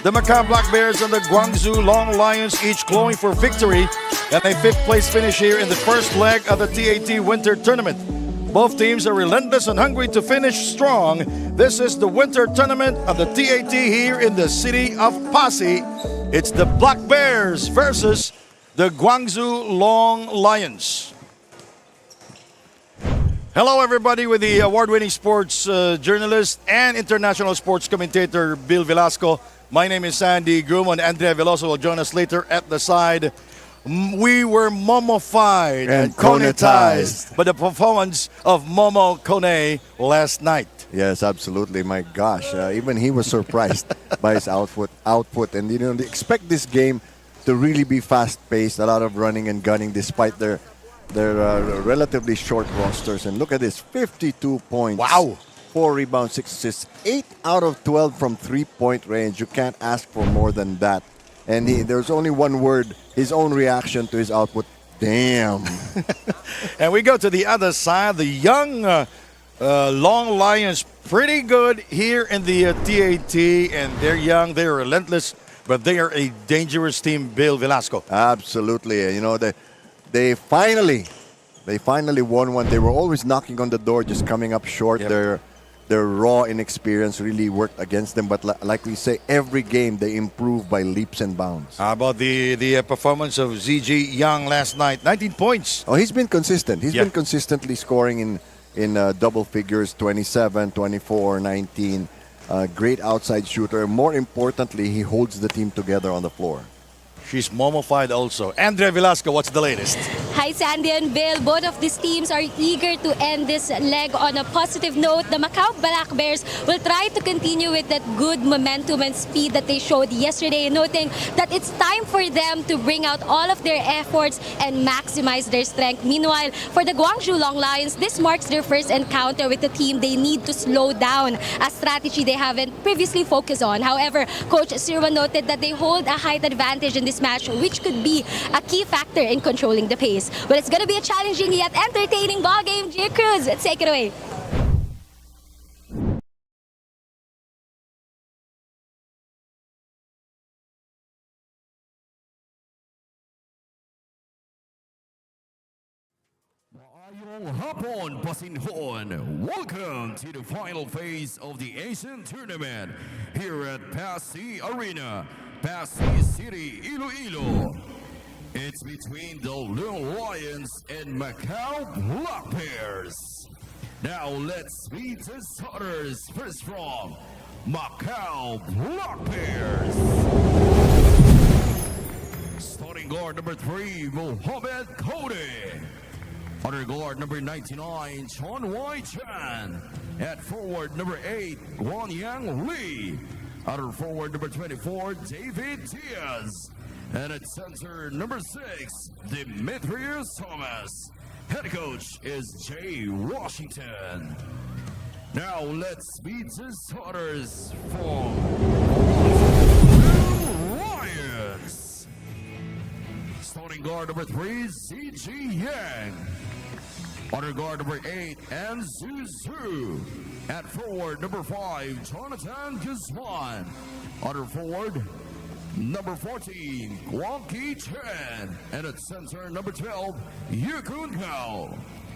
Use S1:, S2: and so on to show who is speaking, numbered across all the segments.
S1: The Macau Black Bears and the Guangzhou Long Lions each clawing for victory and a fifth-place finish here in the first leg of the TAT Winter Tournament. Both teams are relentless and hungry to finish strong. This is the Winter Tournament of the TAT here in the city of Pasig. It's the Black Bears versus the Guangzhou Long Lions. Hello everybody with the award-winning sports journalist and international sports commentator Bill Velasco. My name is Sandy Grumo and Andrea Veloso will join us later at the side. We were momofied and conetized by the performance of Momo Kone last night.
S2: Yes, absolutely. My gosh, even he was surprised by his output. And they expect this game to really be fast-paced, a lot of running and gunning despite their relatively short rosters. And look at this, 52 points.
S1: Wow.
S2: 4 rebounds, 6 assists, 8 out of 12 from three-point range. You can't ask for more than that. And there's only one word, his own reaction to his output, damn.
S1: And we go to the other side, the young Long Lions, pretty good here in the TAT, and they're young, they're relentless, but they are a dangerous team, Bill Velasco.
S2: Absolutely. You know, they finally won one. They were always knocking on the door, just coming up short.
S1: Yep.
S2: Their raw inexperience really worked against them. But like we say, every game they improve by leaps and bounds.
S1: How about the performance of ZG Young last night? 19 points.
S2: Oh, he's been consistent. He's been consistently scoring in double figures, 27, 24, 19. Great outside shooter. More importantly, he holds the team together on the floor.
S1: She's momofied also. Andrea Velasco, what's the latest?
S3: Hi, Sandy and Bill. Both of these teams are eager to end this leg on a positive note. The Macau Black Bears will try to continue with that good momentum and speed that they showed yesterday, noting that it's time for them to bring out all of their efforts and maximize their strength. Meanwhile, for the Guangzhou Long Lions, this marks their first encounter with a team they need to slow down, a strategy they haven't previously focused on. However, Coach Sirwan noted that they hold a height advantage in this match, which could be a key factor in controlling the pace. But it's going to be a challenging yet entertaining ball game. Gia Cruz, let's take it away.
S4: Maayong hapon, Pasinhon. Welcome to the final phase of the Asian Tournament here at Pasig Arena, Pasig City, Iloilo. It's between the Long Lions and Macau Black Bears. Now let's meet the starters. First from Macau Black Bears. Starting guard number 3, Mohamed Cody. Other guard number 99, Chon Wai Chan. At forward number 8, Guan Yang Lee. Other forward number 24, David Diaz. And at center number 6, Demetrius Thomas. Head coach is Jay Washington. Now let's meet the starters for the Lions. Starting guard number 3, ZG Yang. Other guard number 8, Anzu Zhu. At forward number 5, Jonathan Guzman. Other forward number 14, Guangqi Chen. And at center number 12, Yukun Gao.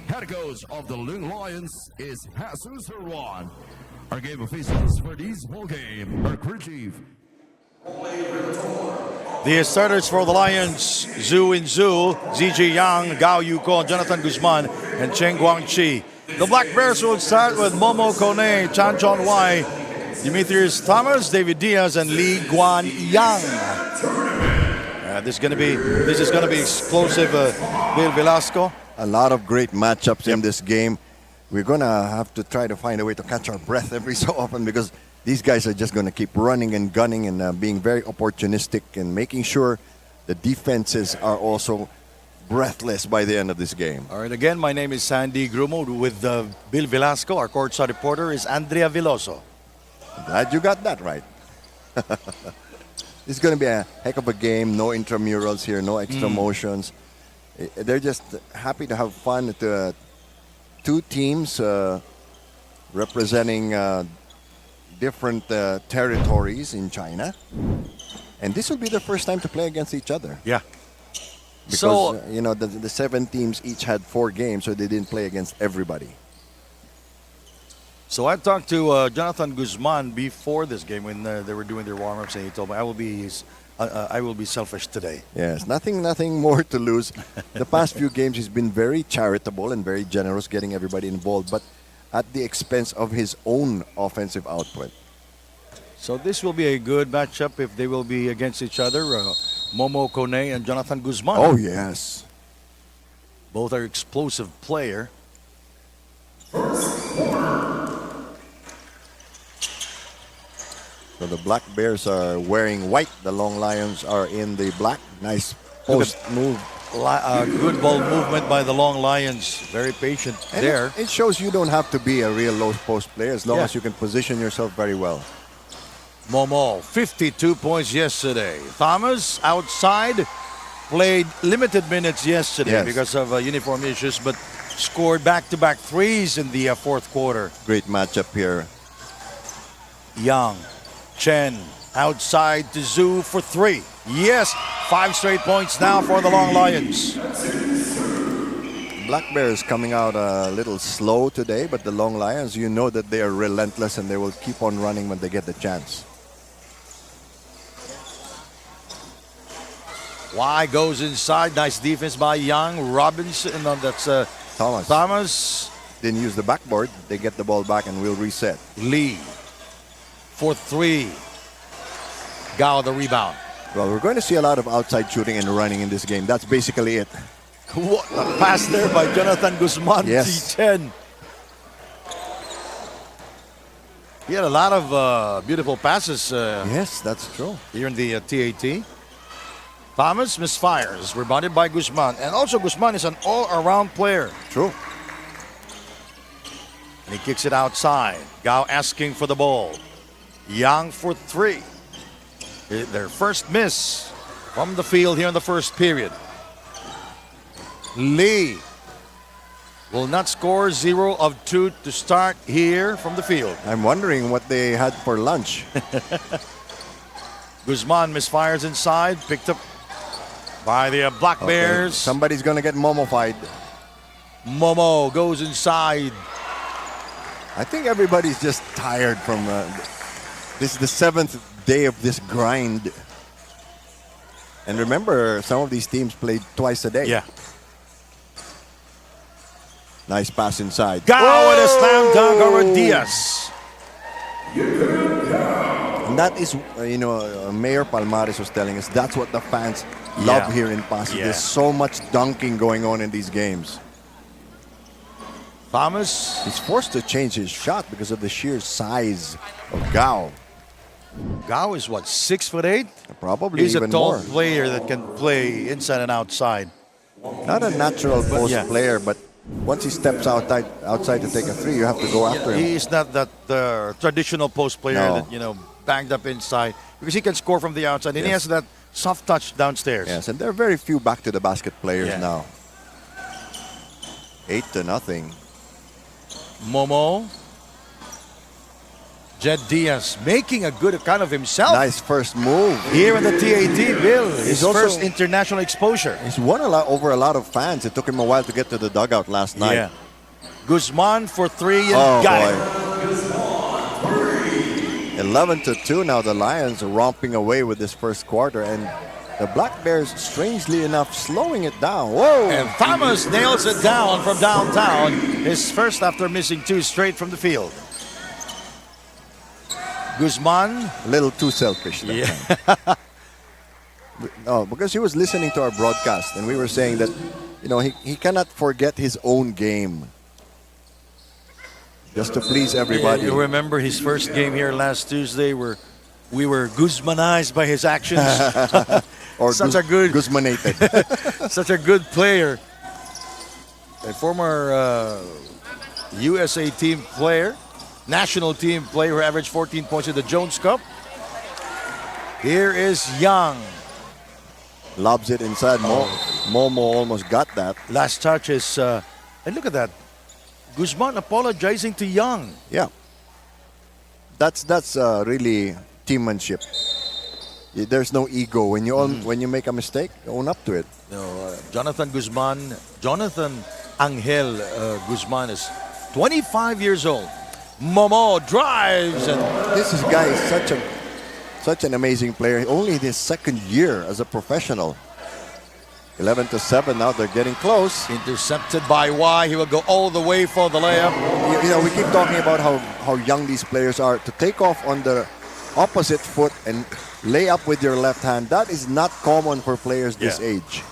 S4: Head coach of the Long Lions is Jesus Sirwan. Our game officials for this ball game are crew chief.
S1: The starters for the Lions, Zhu and Zhu, ZG Yang, Gao Yukon, Jonathan Guzman, and Cheng Guangqi. The Black Bears will start with Momo Kone, Chan Chon Wai, Demetrius Thomas, David Diaz, and Lee Guan Yang. This is gonna be explosive, Bill Velasco.
S2: A lot of great matchups in this game. We're gonna have to try to find a way to catch our breath every so often because these guys are just gonna keep running and gunning and being very opportunistic and making sure the defenses are also breathless by the end of this game.
S1: All right, again, my name is Sandy Grumo with Bill Velasco. Our courtside reporter is Andrea Veloso.
S2: Glad you got that right. It's going to be a heck of a game. No intramurals here, no extra motions. They're just happy to have fun. Two teams representing different territories in China. And this will be the first time to play against each other.
S1: Yeah.
S2: Because,
S1: So-
S2: the 7 teams each had 4 games, so they didn't play against everybody.
S1: So I talked to Jonathan Guzman before this game when they were doing their warm-ups, and he told me, I will be selfish today.
S2: Yes, nothing more to lose. The past few games, he's been very charitable and very generous, getting everybody involved, but at the expense of his own offensive output.
S1: So this will be a good matchup if they will be against each other. Momo Kone and Jonathan Guzman.
S2: Oh, yes.
S1: Both are explosive player.
S2: So the Black Bears are wearing white. The Long Lions are in the black. Nice
S1: Look
S2: post move.
S1: Good ball movement by the Long Lions. Very patient
S2: And
S1: there.
S2: It shows you don't have to be a real low post player as long
S1: Yeah.
S2: as you can position yourself very well.
S1: Momo, 52 points yesterday. Thomas, outside, played limited minutes yesterday
S2: Yes.
S1: because of uniform issues, but scored back-to-back threes in the fourth quarter.
S2: Great matchup here.
S1: Young, Chen, outside to Zhu for 3. Yes, 5 straight points now for the Long Lions.
S2: Black Bears coming out a little slow today, but the Long Lions, you know that they are relentless and they will keep on running when they get the chance.
S1: Y goes inside. Nice defense by Young. Robinson, no, that's
S2: Thomas
S1: Thomas.
S2: didn't use the backboard. They get the ball back and will reset.
S1: Lee for 3. Gao the rebound.
S2: Well, we're going to see a lot of outside shooting and running in this game. That's basically it.
S1: What a pass there by Jonathan Guzman.
S2: Yes.
S1: T10. He had a lot of beautiful passes
S2: Yes, that's true.
S1: here in the TAT. Thomas misfires, rebounded by Guzman. And also Guzman is an all-around player.
S2: True.
S1: And he kicks it outside. Gao asking for the ball. Yang for 3. Their first miss from the field here in the first period. Lee will not score. 0 of 2 to start here from the field.
S2: I'm wondering what they had for lunch.
S1: Guzman misfires inside. Picked up by the Black
S2: Okay,
S1: Bears.
S2: somebody's going to get momofied.
S1: Momo goes inside.
S2: I think everybody's just tired from this is the 7th day of this grind. And remember, some of these teams played twice a day.
S1: Yeah.
S2: Nice pass inside.
S1: Gao with a slam dunk over Diaz.
S2: And that is, Mayor Palmares was telling us that's what the fans love here in Pasig.
S1: Yeah.
S2: There's so much dunking going on in these games.
S1: Thomas.
S2: He's forced to change his shot because of the sheer size of Gao.
S1: Gao is what, 6'8"?
S2: Probably
S1: He's a
S2: even
S1: tall
S2: more.
S1: player that can play inside and outside.
S2: Not a natural post
S1: yeah.
S2: player, but once he steps outside to take a 3, you have to go after him.
S1: He's not that traditional post player
S2: No.
S1: that, banged up inside, because he can score from the outside and he
S2: Yes.
S1: has that soft touch downstairs.
S2: Yes, and there are very few back to the basket players
S1: Yeah.
S2: now. 8-0.
S1: Momo. Jed Diaz making a good account of himself
S2: Nice first move.
S1: here in the TAT, Bill. His
S2: also-
S1: first international exposure.
S2: He's won over a lot of fans. It took him a while to get to the dugout last night.
S1: Yeah. Guzman for 3 and
S2: Oh,
S1: got
S2: boy.
S1: it.
S2: 11-2 now. The Lions are romping away with this first quarter, and the Black Bears, strangely enough, slowing it down. Whoa!
S1: And Thomas nails it down from downtown. His first after missing 2 straight from the field. Guzman.
S2: A little too selfish. That time. No, because he was listening to our broadcast, and we were saying that, he cannot forget his own game. Just to please everybody.
S1: You remember his first game here last Tuesday where we were Guzmanized by his actions.
S2: Or
S1: Such a good-
S2: Guzmanated.
S1: Such a good player. A former USA team player, national team player who averaged 14 points in the Jones Cup. Here is Young.
S2: Lobs it inside. Momo almost got that.
S1: Last touch is, and look at that. Guzman apologizing to Young.
S2: Yeah. That's really teammanship. There's no ego when you when you make a mistake, own up to it.
S1: No, Jonathan Angel Guzman is 25 years old. Momo drives and
S2: This guy is such an amazing player. Only his second year as a professional. 11-7 now. They're getting close.
S1: intercepted by Y. He will go all the way for the layup.
S2: You know, we keep talking about how young these players are. To take off on the opposite foot and lay up with your left hand, that is not common for players this
S1: Yeah.
S2: age.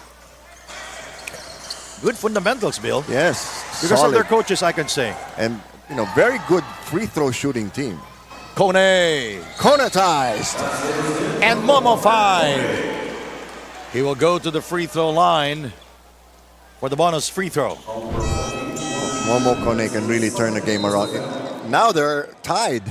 S1: Good fundamentals, Bill.
S2: Yes,
S1: Because of
S2: solid.
S1: their coaches, I can say.
S2: And very good free throw shooting team.
S1: Kone
S2: Conatized.
S1: and Momo 5. He will go to the free throw line for the bonus free throw.
S2: Momo Kone can really turn the game around. Now they're tied.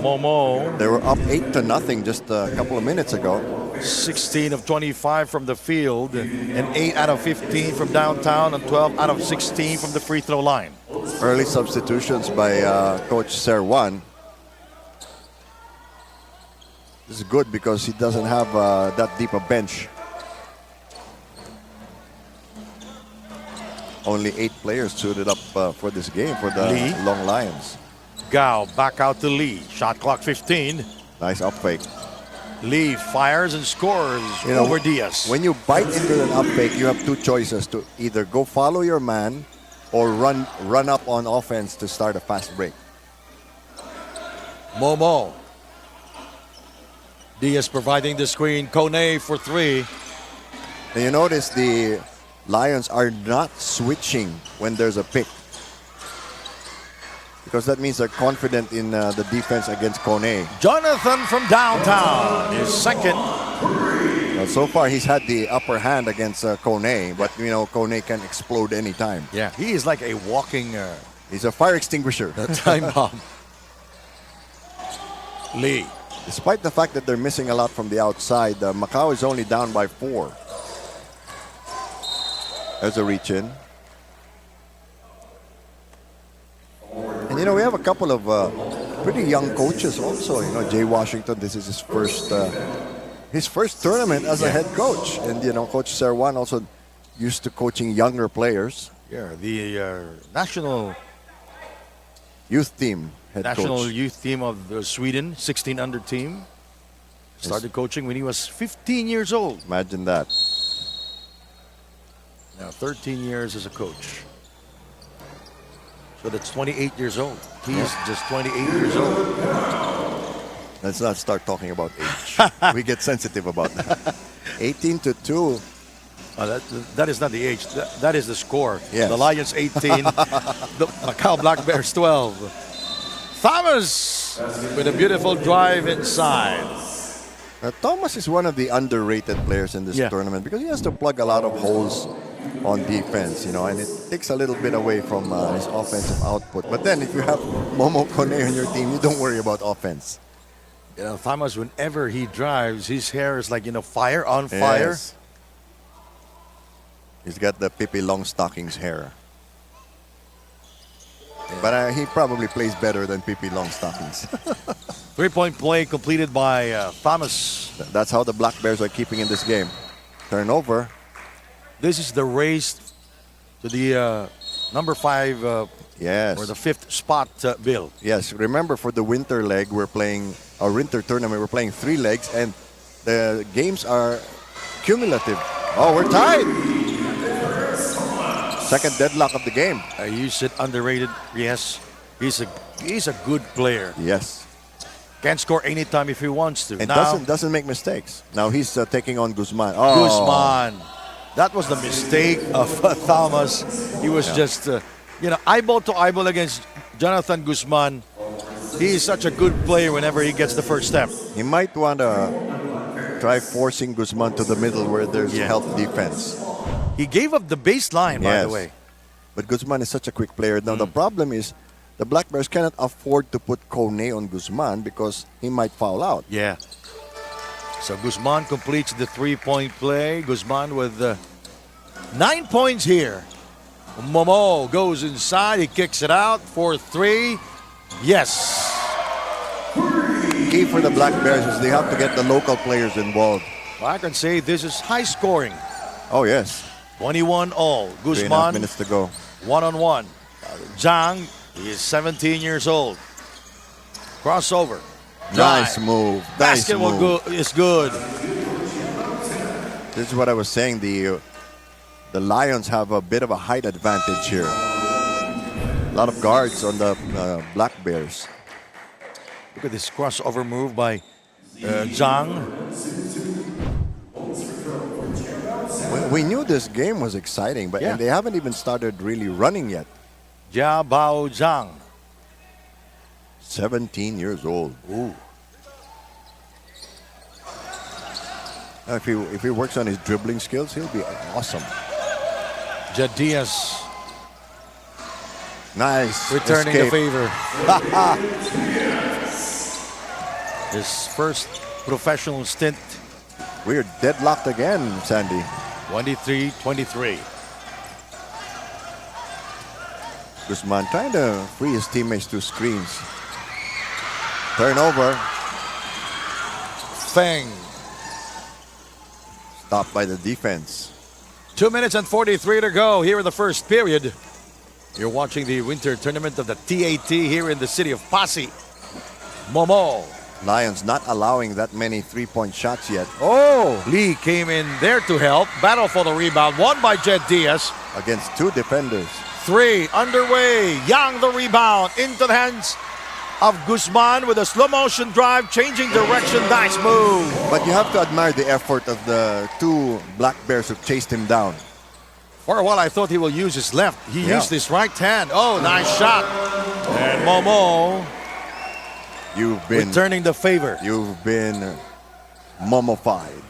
S1: Momo,
S2: They were up 8-0 just a couple of minutes ago.
S1: 16 of 25 from the field, and 8 out of 15 from downtown, and 12 out of 16 from the free throw line.
S2: Early substitutions by Coach Serwan. This is good because he doesn't have that deep a bench. Only 8 players suited up for this game for the
S1: Lee.
S2: Long Lions.
S1: Gao back out to Lee. Shot clock 15.
S2: Nice up fake.
S1: Lee fires and scores over Diaz.
S2: When you bite into an up fake, you have two choices: to either go follow your man or run up on offense to start a fast break.
S1: Momo. Diaz providing the screen. Kone for 3.
S2: And you notice the Lions are not switching when there's a pick, because that means they're confident in the defense against Kone.
S1: Jonathan from downtown is second.
S2: So far, he's had the upper hand against Kone, but Kone can explode anytime.
S1: Yeah, he is like a walking
S2: He's a fire extinguisher.
S1: time bomb. Lee.
S2: Despite the fact that they're missing a lot from the outside, Macau is only down by 4. There's a reach in. And we have a couple of pretty young coaches also. Jay Washington, this is his first tournament as a head coach. And Coach Serwan also used to coaching younger players.
S1: Yeah, the national
S2: Youth team head coach.
S1: youth team of Sweden, 16 under team. Started coaching when he was 15 years old.
S2: Imagine that.
S1: Now 13 years as a coach. So that's 28 years old. He's just 28 years old.
S2: Let's not start talking about age. We get sensitive about that. 18-2.
S1: That is not the age. That is the score.
S2: Yes.
S1: The Lions 18, the Macau Black Bears 12. Thomas with a beautiful drive inside.
S2: Thomas is one of the underrated players in this
S1: Yeah.
S2: tournament because he has to plug a lot of holes on defense, and it takes a little bit away from his offensive output. But then if you have Momo Kone on your team, you don't worry about offense.
S1: Thomas, whenever he drives, his hair is like, fire on fire.
S2: Yes. He's got the Pippi Longstockings hair. But he probably plays better than Pippi Longstockings.
S1: 3-point play completed by Thomas.
S2: That's how the Black Bears are keeping in this game. Turnover.
S1: This is the race to the number 5
S2: Yes.
S1: or the 5th spot, Bill.
S2: Yes, remember for the winter leg, we're playing our winter tournament. We're playing 3 legs, and the games are cumulative. Oh, we're tied. Second deadlock of the game.
S1: You said underrated. Yes, he's a good player.
S2: Yes,
S1: Can score anytime if he wants to.
S2: and
S1: Now,
S2: doesn't make mistakes. Now he's taking on Guzman. Oh,
S1: Guzman. That was the mistake of Thomas. He was just, eyeball to eyeball against Jonathan Guzman. He is such a good player whenever he gets the first step.
S2: He might want to try forcing Guzman to the middle where there's
S1: Yeah.
S2: help defense.
S1: He gave up the baseline, by the
S2: Yes.
S1: way.
S2: But Guzman is such a quick player. Now the problem is the Black Bears cannot afford to put Kone on Guzman because he might foul out.
S1: Yeah. So Guzman completes the 3-point play. Guzman with 9 points here. Momo goes inside. He kicks it out for 3. Yes.
S2: Key for the Black Bears is they have to get the local players involved.
S1: I can say this is high scoring.
S2: Oh, yes.
S1: 21 all.
S2: 3.5
S1: Guzman
S2: minutes to go.
S1: one-on-one. Zhang, he is 17 years old. Crossover.
S2: Nice
S1: Drive.
S2: move. Nice
S1: Basketball
S2: move.
S1: is good.
S2: This is what I was saying. The Lions have a bit of a height advantage here. A lot of guards on the Black Bears.
S1: Look at this crossover move by Zhang.
S2: We knew this game was exciting, but
S1: Yeah.
S2: and they haven't even started really running yet.
S1: Jia Bao Zhang.
S2: 17 years old.
S1: Ooh.
S2: If he works on his dribbling skills, he'll be awesome.
S1: Jed Diaz
S2: Nice.
S1: returning the
S2: escape.
S1: favor. His first professional stint,
S2: We're deadlocked again, Sandy.
S1: 23-23.
S2: Guzman trying to free his teammates to screens. Turnover.
S1: Feng.
S2: Stopped by the defense.
S1: 2 minutes and 43 to go here in the first period. You're watching the winter tournament of the TAT here in the city of Pasig. Momo.
S2: Lions not allowing that many three-point shots yet
S1: Oh, Lee came in there to help. Battle for the rebound. Won by Jed Diaz.
S2: against two defenders.
S1: 3 underway. Yang the rebound into the hands of Guzman with a slow motion drive, changing direction. Nice move.
S2: But you have to admire the effort of the two Black Bears who chased him down.
S1: For a while, I thought he will use his left. He
S2: Yeah.
S1: used his right hand. Oh, nice shot. And Momo
S2: You've been
S1: returning the favor.
S2: mummified.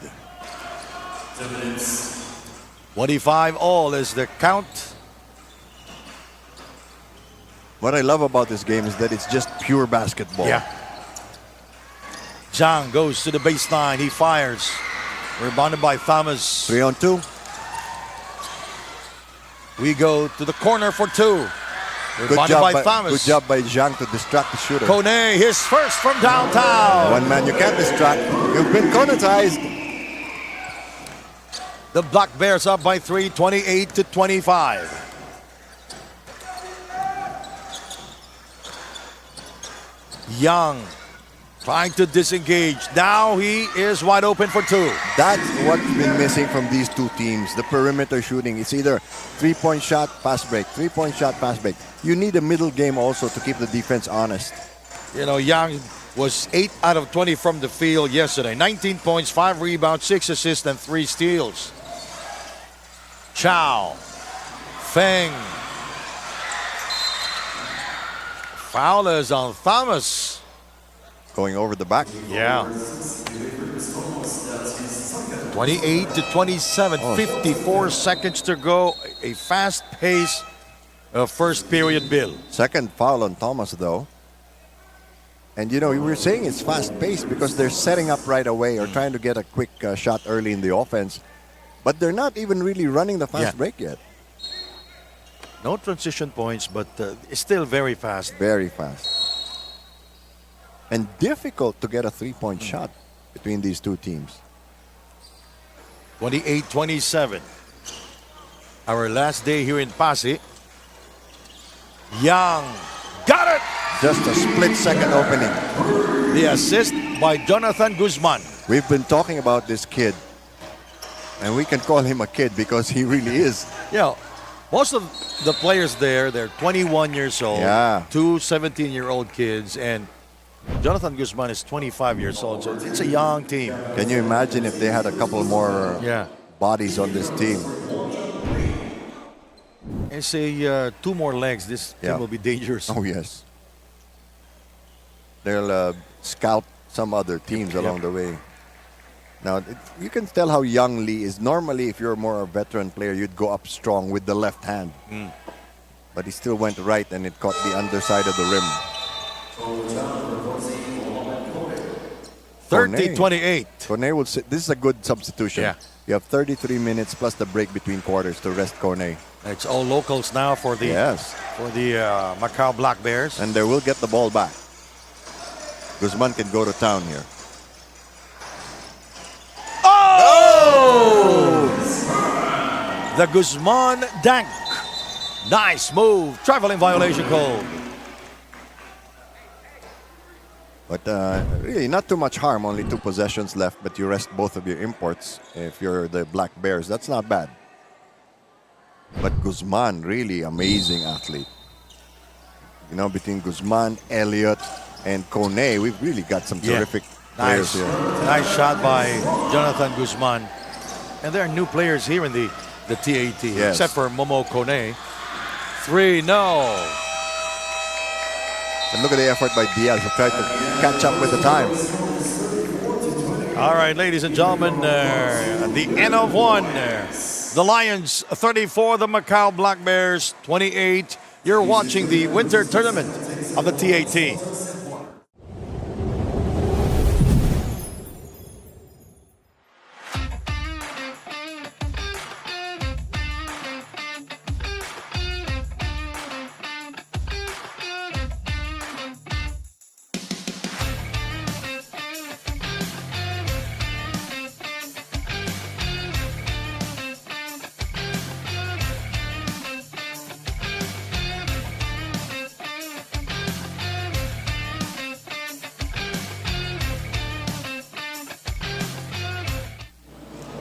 S1: 25 all is the count.
S2: What I love about this game is that it's just pure basketball.
S1: Yeah. Zhang goes to the baseline. He fires. Rebounded by Thomas.
S2: 3-on-2.
S1: We go to the corner for 2.
S2: Good
S1: Rebounded
S2: job,
S1: by Thomas.
S2: good job by Zhang to distract the shooter.
S1: Kone, his first from downtown.
S2: One man you can't distract. You've been conetized.
S1: The Black Bears up by 3, 28-25. Young trying to disengage. Now he is wide open for 2.
S2: That's what's been missing from these two teams. The perimeter shooting. It's either three-point shot, pass break, three-point shot, pass break. You need a middle game also to keep the defense honest.
S1: You know, Young was 8 out of 20 from the field yesterday. 19 points, 5 rebounds, 6 assists, and 3 steals. Chow. Feng. Foul is on Thomas.
S2: Going over the back.
S1: Yeah. 28-27, 54 seconds to go. A fast pace of first period, Bill.
S2: Second foul on Thomas, though. And, you know, we were saying it's fast-paced because they're setting up right away or trying to get a quick shot early in the offense. But they're not even really running the fast
S1: Yeah.
S2: break yet.
S1: No transition points, but it's still very fast.
S2: Very fast. And difficult to get a three-point shot between these two teams.
S1: 28-27. Our last day here in Pasig. Young got it.
S2: Just a split-second opening.
S1: The assist by Jonathan Guzman.
S2: We've been talking about this kid. And we can call him a kid because he really is.
S1: You know, most of the players there, they're 21 years old.
S2: Yeah.
S1: 2 17-year-old kids. And Jonathan Guzman is 25 years old. So it's a young team.
S2: Can you imagine if they had a couple more
S1: Yeah.
S2: bodies on this team?
S1: And say 2 more legs, this
S2: Yeah.
S1: team will be dangerous.
S2: Oh, yes. They'll scout some other teams along the way. Now, you can tell how young Lee is. Normally, if you're more a veteran player, you'd go up strong with the left hand. But he still went right and it caught the underside of the rim.
S1: 30-28.
S2: Cornet will say, this is a good substitution.
S1: Yeah.
S2: You have 33 minutes plus the break between quarters to rest Kone.
S1: It's all locals now for the
S2: Yes.
S1: Macau Black Bears.
S2: And they will get the ball back. Guzman can go to town here.
S1: Oh! The Guzman Dank. Nice move. Traveling violation call.
S2: But really, not too much harm. Only 2 possessions left, but you rest both of your imports if you're the Black Bears. That's not bad. But Guzman, really amazing athlete. You know, between Guzman, Elliott, and Kone, we've really got some terrific players here.
S1: Nice shot by Jonathan Guzman. And there are new players here in the TAT,
S2: Yes.
S1: except for Momo Kone. 3-0.
S2: And look at the effort by Diaz to try to catch up with the time.
S1: All right, ladies and gentlemen, at the end of one. The Lions 34, the Macau Black Bears 28. You're watching the winter tournament of the TAT.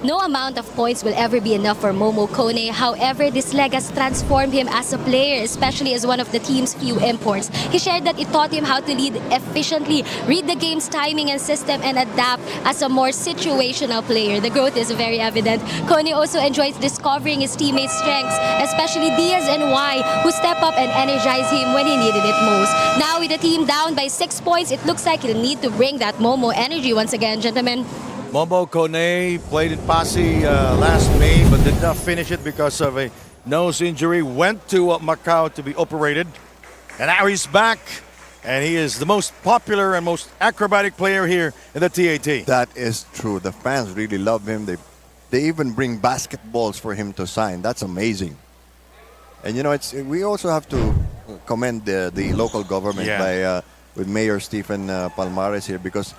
S3: No amount of points will ever be enough for Momo Kone. However, this leg has transformed him as a player, especially as one of the team's few imports. He shared that it taught him how to lead efficiently, read the game's timing and system, and adapt as a more situational player. The growth is very evident. Kone also enjoys discovering his teammates' strengths, especially Diaz and Y, who step up and energize him when he needed it most. Now with the team down by 6 points, it looks like he'll need to bring that Momo energy once again, gentlemen.
S1: Momo Kone played in Pasig last May but did not finish it because of a nose injury. Went to Macau to be operated. And now he's back. And he is the most popular and most acrobatic player here in the TAT.
S2: That is true. The fans really love him. They even bring basketballs for him to sign. That's amazing. And you know, we also have to commend the local government by with Mayor Stephen Palmares here, because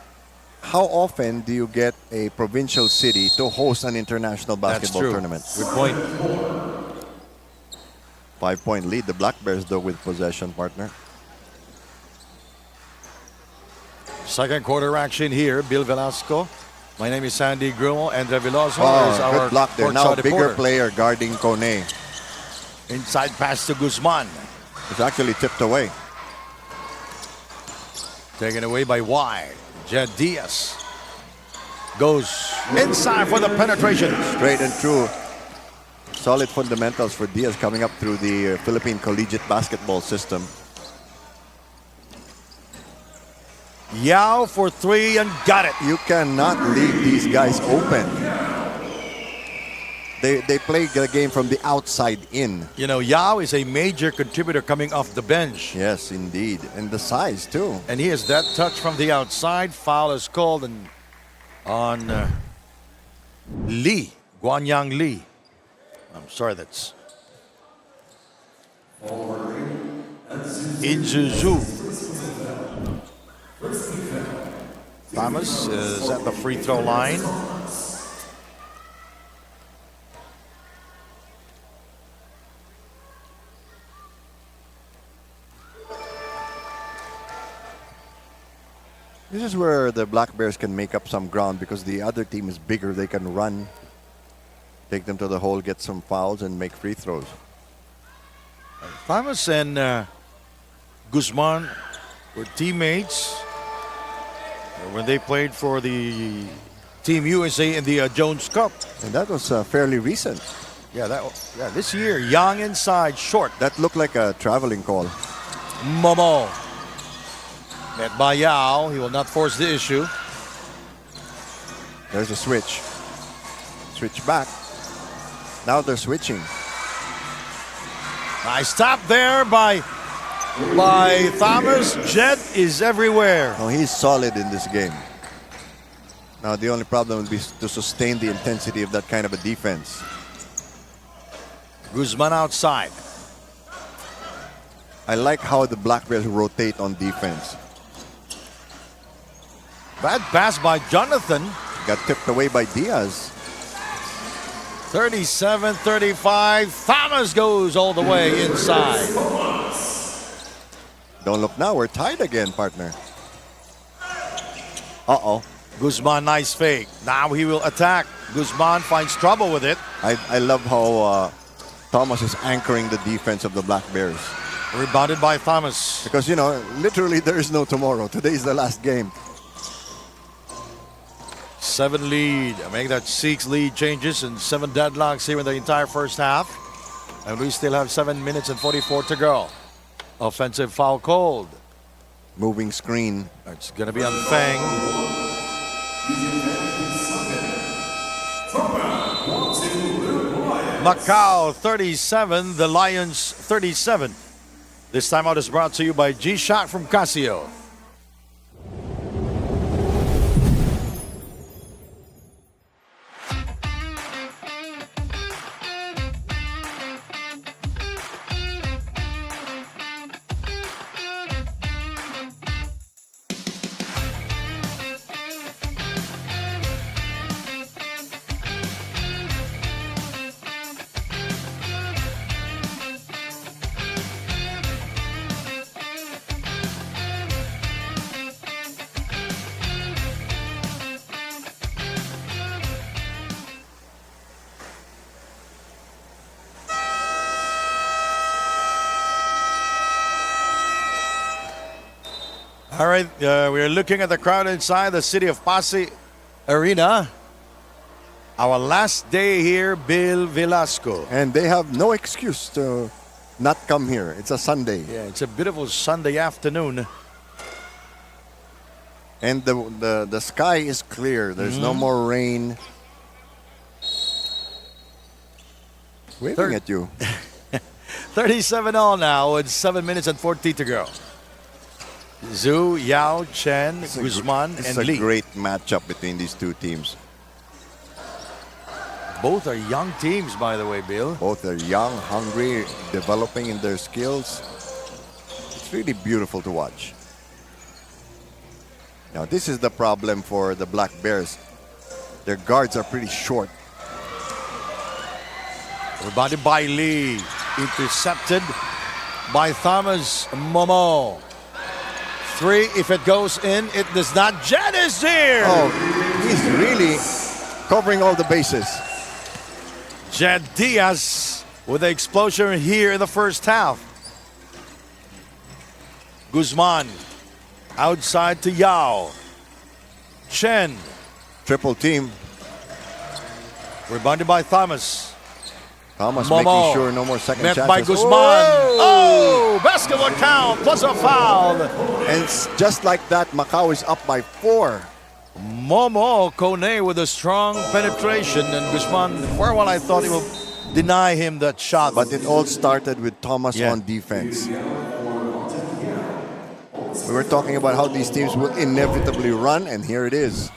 S2: how often do you get a provincial city to host an international basketball tournament?
S1: Good point.
S2: 5-point lead. The Black Bears, though, with possession, partner.
S1: Second quarter action here. Bill Velasco. My name is Sandy Grumo. Andre Veloso is our
S2: good block there. Now
S1: courtside
S2: bigger
S1: reporter.
S2: player guarding Kone.
S1: Inside pass to Guzman.
S2: It's actually tipped away.
S1: Taken away by Y. Jed Diaz goes inside for the penetration.
S2: Straight and true. Solid fundamentals for Diaz coming up through the Philippine collegiate basketball system.
S1: Yao for 3 and got it.
S2: You cannot leave these guys open. They play the game from the outside in.
S1: You know, Yao is a major contributor coming off the bench.
S2: Yes, indeed. And the size, too.
S1: And he has that touch from the outside. Foul is called on Lee, Guanyang Lee. I'm sorry, that's Inzuzu. Thomas is at the free throw line.
S2: This is where the Black Bears can make up some ground, because the other team is bigger. They can run, take them to the hole, get some fouls, and make free throws.
S1: Thomas and Guzman were teammates when they played for the Team USA in the Jones Cup.
S2: And that was fairly recent.
S1: Yeah, this year, Young inside, short.
S2: That looked like a traveling call.
S1: Momo. Met by Yao. He will not force the issue.
S2: There's a switch. Switch back. Now they're switching.
S1: Nice stop there by Thomas. Jed is everywhere.
S2: Oh, he's solid in this game. Now, the only problem would be to sustain the intensity of that kind of a defense.
S1: Guzman outside.
S2: I like how the Black Bears rotate on defense.
S1: Bad pass by Jonathan.
S2: Got tipped away by Diaz.
S1: 37-35. Thomas goes all the way inside.
S2: Don't look now, we're tied again, partner. Uh-oh.
S1: Guzman, nice fake. Now he will attack. Guzman finds trouble with it.
S2: I love how Thomas is anchoring the defense of the Black Bears.
S1: Rebounded by Thomas.
S2: Because, you know, literally there is no tomorrow. Today's the last game.
S1: 7 lead. I make that 6 lead changes and 7 deadlocks here in the entire first half. And we still have 7 minutes and 44 to go. Offensive foul called.
S2: Moving screen.
S1: It's going to be on Feng. Macau 37, the Lions 37. This timeout is brought to you by G-Shock from Casio. All right, we're looking at the crowd inside the City of Pasay Arena. Our last day here, Bill Velasco.
S2: And they have no excuse to not come here. It's a Sunday.
S1: Yeah, it's a beautiful Sunday afternoon.
S2: And the sky is clear. There's no more rain. Waving at you.
S1: 37 all now with 7 minutes and 40 to go. Zhu, Yao, Chen, Guzman,
S2: It's
S1: and
S2: a
S1: Lee.
S2: great matchup between these two teams.
S1: Both are young teams, by the way, Bill.
S2: Both are young, hungry, developing in their skills. It's really beautiful to watch. Now, this is the problem for the Black Bears. Their guards are pretty short.
S1: Rebounded by Lee. Intercepted by Thomas Momo. 3, if it goes in, it does not. Jet is here!
S2: Oh, he's really covering all the bases.
S1: Jet Diaz with the explosion here in the first half. Guzman outside to Yao. Chen.
S2: Triple team.
S1: Rebounded by Thomas.
S2: Thomas
S1: Momo.
S2: making sure no more second
S1: Met
S2: chances.
S1: by Guzman.
S2: Whoa!
S1: Oh, basketball count plus a foul.
S2: And just like that, Macau is up by 4.
S1: Momo Kone with a strong penetration, and Guzman, for a while I thought he would deny him that shot.
S2: But it all started with Thomas
S1: Yeah.
S2: on defense. We were talking about how these teams will inevitably run, and here it is.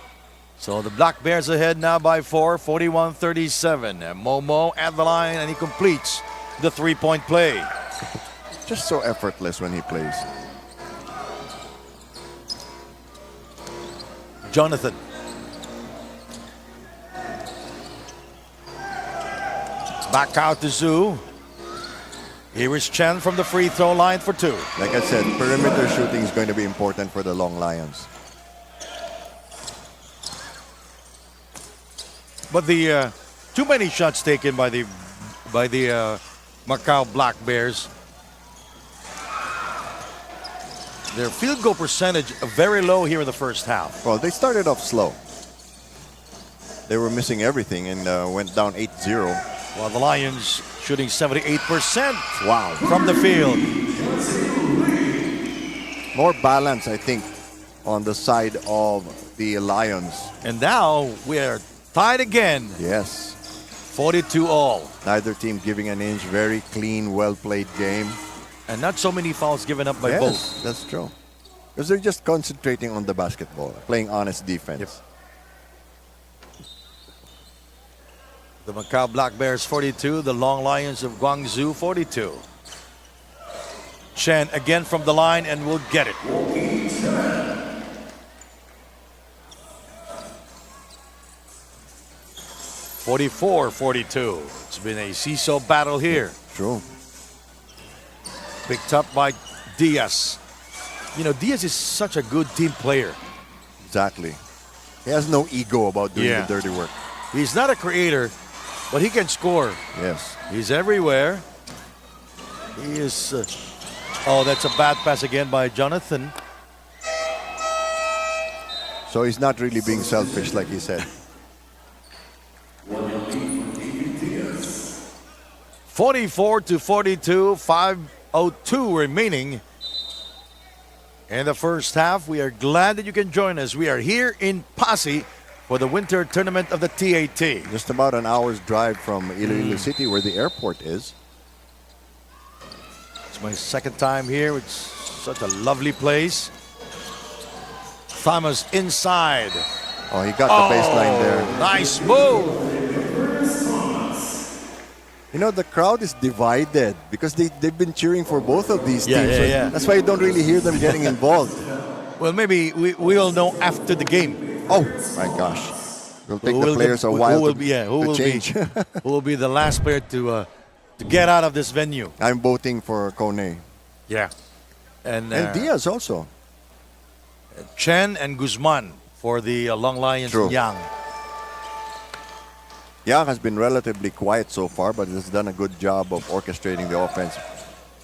S1: So the Black Bears ahead now by 4, 41-37. And Momo at the line, and he completes the three-point play.
S2: Just so effortless when he plays.
S1: Jonathan. Back out to Zhu. Here is Chen from the free throw line for 2.
S2: Like I said, perimeter shooting is going to be important for the Long Lions.
S1: But the too many shots taken by the Macau Black Bears. Their field goal percentage very low here in the first half.
S2: Well, they started off slow. They were missing everything and went down 8-0.
S1: While the Lions shooting 78%.
S2: Wow.
S1: From the field.
S2: More balance, I think, on the side of the Lions.
S1: And now we are tied again.
S2: Yes.
S1: 42 all.
S2: Neither team giving an inch. Very clean, well-played game.
S1: And not so many fouls given up by both.
S2: Yes, that's true. Because they're just concentrating on the basketball, playing honest defense.
S1: Yep. The Macau Black Bears 42, the Long Lions of Guangzhou 42. Chen again from the line and will get it. 44-42. It's been a seesaw battle here.
S2: True.
S1: Picked up by Diaz. You know, Diaz is such a good team player.
S2: Exactly. He has no ego about doing
S1: Yeah.
S2: the dirty work.
S1: He's not a creator, but he can score.
S2: Yes.
S1: He's everywhere. He is. Oh, that's a bad pass again by Jonathan.
S2: So he's not really being selfish, like he said.
S1: 44-42, 5:02 remaining in the first half. We are glad that you can join us. We are here in Pasig for the winter tournament of the TAT.
S2: Just about an hour's drive from Iloilo City, where the airport is.
S1: It's my second time here. It's such a lovely place. Thomas inside.
S2: Oh, he got the baseline there.
S1: Nice move.
S2: You know, the crowd is divided because they've been cheering for both of these
S1: Yeah,
S2: teams.
S1: yeah,
S2: So
S1: yeah.
S2: That's why you don't really hear them getting involved.
S1: Well, maybe we'll know after the game.
S2: Oh, my gosh. It'll take
S1: Who
S2: the
S1: will
S2: players
S1: get-
S2: a
S1: who
S2: while
S1: will
S2: to,
S1: be, yeah, who
S2: to
S1: will
S2: change.
S1: be who will be the last player to get out of this venue.
S2: I'm voting for Kone.
S1: Yeah. And
S2: Diaz also.
S1: Chen and Guzman for the Long Lions.
S2: True.
S1: Yang.
S2: Yang has been relatively quiet so far, but has done a good job of orchestrating the offense.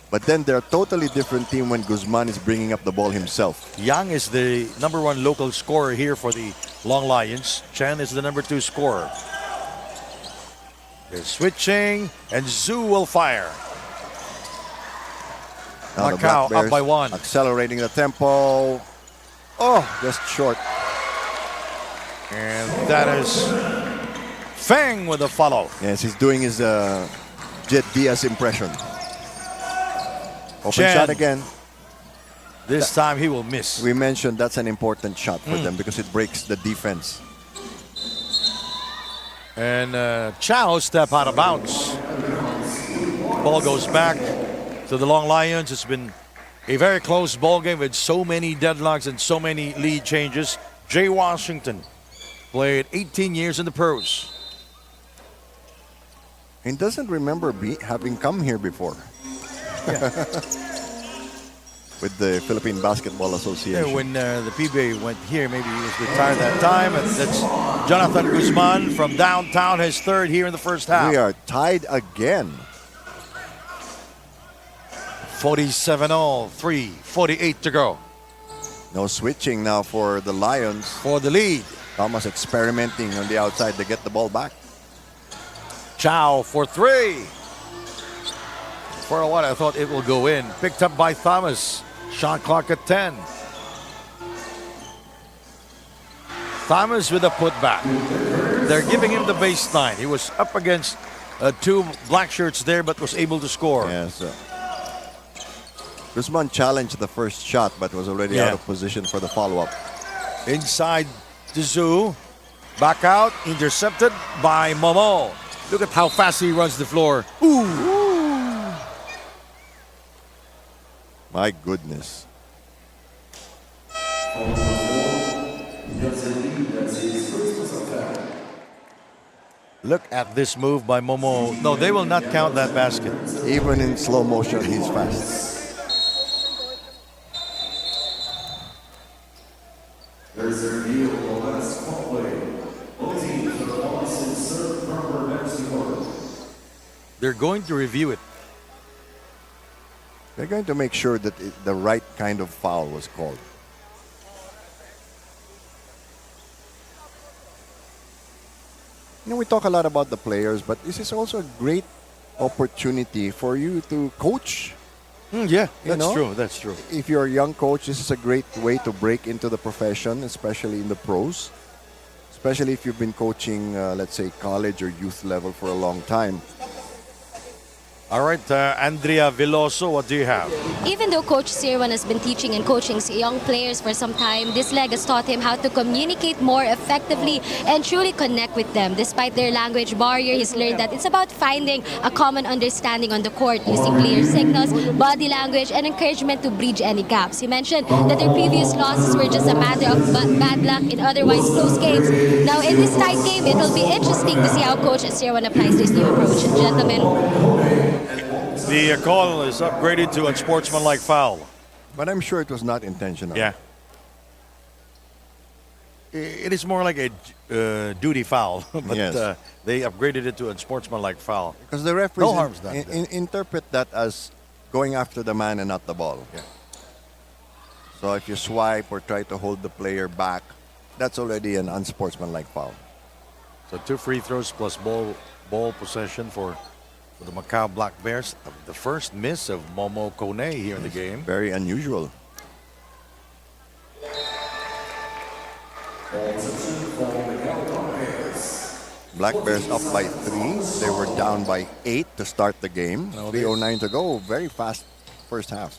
S2: But then they're a totally different team when Guzman is bringing up the ball himself.
S1: Yang is the #1 local scorer here for the Long Lions. Chen is the #2 scorer. They're switching, and Zhu will fire.
S2: Now the
S1: Macau
S2: Black
S1: up by
S2: Bears
S1: 1.
S2: accelerating the tempo. Oh, just short.
S1: And that is Feng with a follow.
S2: Yes, he's doing his Jet Diaz impression. Open
S1: Chen.
S2: shot again.
S1: This time he will miss.
S2: We mentioned that's an important shot for them because it breaks the defense.
S1: And Chow step out of bounds. Ball goes back to the Long Lions. It's been a very close ball game with so many deadlocks and so many lead changes. Jay Washington played 18 years in the pros.
S2: He doesn't remember having come here before. With the Philippine Basketball Association.
S1: Yeah, when the PBA went here, maybe he was retired that time. And that's Jonathan Guzman from downtown, his third here in the first half.
S2: We are tied again.
S1: 47-all, 3:48 to go
S2: No switching now for the Lions.
S1: for the lead.
S2: Thomas experimenting on the outside to get the ball back.
S1: Chow for 3. For a while, I thought it will go in. Picked up by Thomas. Shot clock at 10. Thomas with a putback. They're giving him the baseline. He was up against 2 black shirts there, but was able to score.
S2: Yes. Guzman challenged the first shot, but was already
S1: Yeah.
S2: out of position for the follow-up.
S1: Inside to Zhu. Back out. Intercepted by Momo. Look at how fast he runs the floor. Ooh.
S2: My goodness.
S1: Look at this move by Momo. No, they will not count that basket.
S2: Even in slow motion, he's fast.
S1: They're going to review it.
S2: They're going to make sure that the right kind of foul was called. You know, we talk a lot about the players, but this is also a great opportunity for you to coach.
S1: Yeah,
S2: You
S1: that's
S2: know?
S1: true. That's true.
S2: If you're a young coach, this is a great way to break into the profession, especially in the pros. Especially if you've been coaching, let's say, college or youth level for a long time.
S1: All right, Andrea Veloso, what do you have?
S3: Even though Coach Sirwan has been teaching and coaching young players for some time, this leg has taught him how to communicate more effectively and truly connect with them. Despite their language barrier, he's learned that it's about finding a common understanding on the court using clear signals, body language, and encouragement to bridge any gaps. He mentioned that their previous losses were just a matter of bad luck in otherwise close games. Now, in this tight game, it will be interesting to see how Coach Sirwan applies this new approach. Gentlemen,
S1: The call is upgraded to unsportsmanlike foul.
S2: But I'm sure it was not intentional.
S1: Yeah. It is more like a duty foul, but
S2: Yes.
S1: they upgraded it to unsportsmanlike foul.
S2: Because the referees
S1: No harm's done.
S2: interpret that as going after the man and not the ball.
S1: Yeah.
S2: So if you swipe or try to hold the player back, that's already an unsportsmanlike foul.
S1: So 2 free throws plus ball possession for the Macau Black Bears. The first miss of Momo Kone here in the game.
S2: Very unusual. Black Bears up by 3. They were down by 8 to start the game.
S1: No,
S2: 3:09 to go. Very fast first half.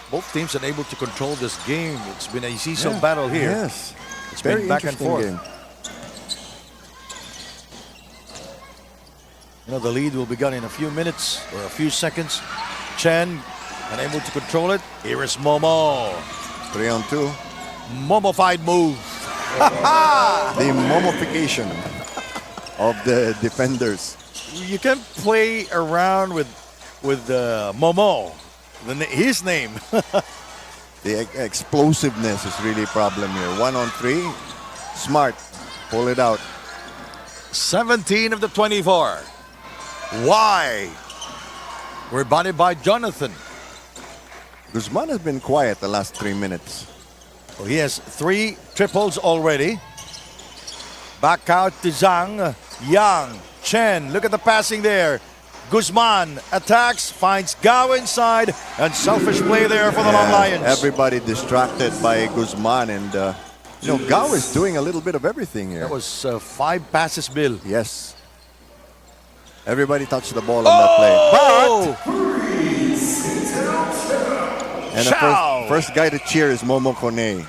S1: Both teams are able to control this game. It's been a seesaw battle here.
S2: Yes.
S1: It's
S2: Very
S1: been back and
S2: interesting
S1: forth.
S2: game.
S1: You know, the lead will be gone in a few minutes or a few seconds. Chen unable to control it. Here is Momo.
S2: 3-on-2.
S1: Momo-fied move.
S2: The momification of the defenders.
S1: You can play around with Momo, his name.
S2: The explosiveness is really a problem here. 1-on-3. Smart. Pull it out.
S1: 17 of the 24. Why? Rebounded by Jonathan.
S2: Guzman has been quiet the last 3 minutes.
S1: Well, he has 3 triples already. Back out to Zhang. Yang. Chen. Look at the passing there. Guzman attacks, finds Gao inside, and selfish play there for the Long Lions.
S2: Everybody distracted by Guzman, and Gao is doing a little bit of everything here.
S1: That was 5 passes, Bill.
S2: Yes. Everybody touched the ball on that play.
S1: Oh!
S2: And the
S1: Chow!
S2: first guy to cheer is Momo Kone.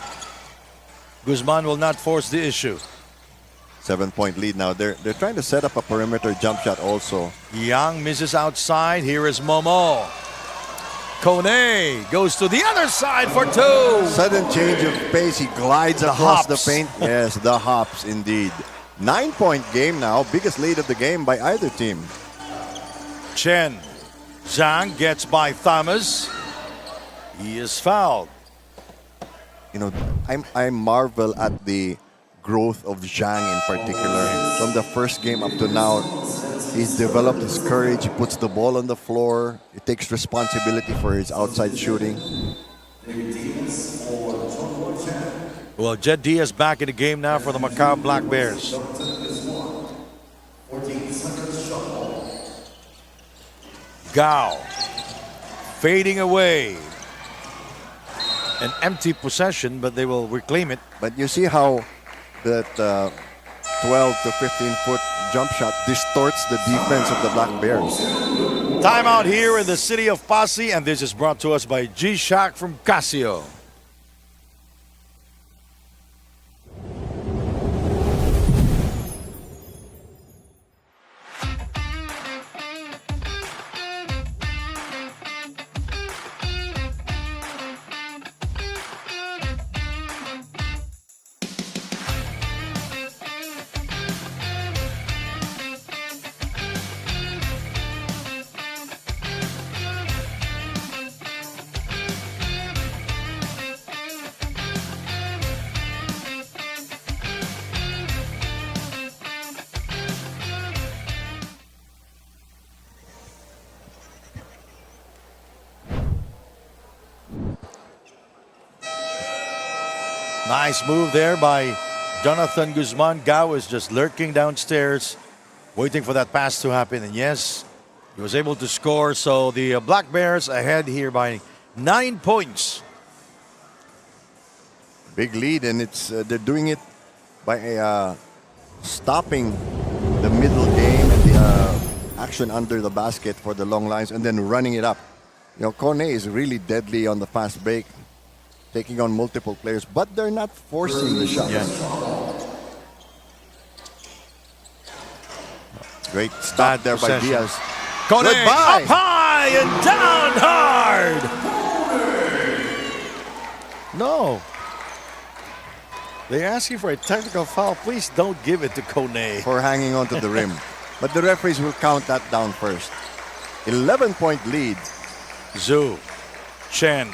S1: Guzman will not force the issue.
S2: 7-point lead now. They're trying to set up a perimeter jump shot also.
S1: Yang misses outside. Here is Momo. Kone goes to the other side for 2.
S2: Sudden change of pace. He glides across the
S1: hops.
S2: paint. Yes, the hops indeed. 9-point game now. Biggest lead of the game by either team.
S1: Chen. Zhang gets by Thomas. He is fouled.
S2: I marvel at the growth of Zhang in particular. From the first game up to now, he's developed his courage. He puts the ball on the floor. He takes responsibility for his outside shooting.
S1: Well, Jed Diaz back in the game now for the Macau Black Bears. Gao fading away. An empty possession, but they will reclaim it.
S2: But you see how that 12 to 15-foot jump shot distorts the defense of the Black Bears.
S1: Timeout here in the city of Pasig, and this is brought to us by G-Shock from Casio. Nice move there by Jonathan Guzman. Gao is just lurking downstairs, waiting for that pass to happen. And yes, he was able to score. So the Black Bears ahead here by 9 points.
S2: Big lead, and they're doing it by stopping the middle game and the action under the basket for the long lines and then running it up. You know, Kone is really deadly on the fast break, taking on multiple players, but they're not forcing the shots. Great stop there by
S1: possession.
S2: Diaz.
S1: Kone
S2: Goodbye.
S1: up high and down hard. No. They ask you for a technical foul. Please don't give it to Kone.
S2: For hanging on to the rim. But the referees will count that down first. 11-point lead.
S1: Zhu. Chen.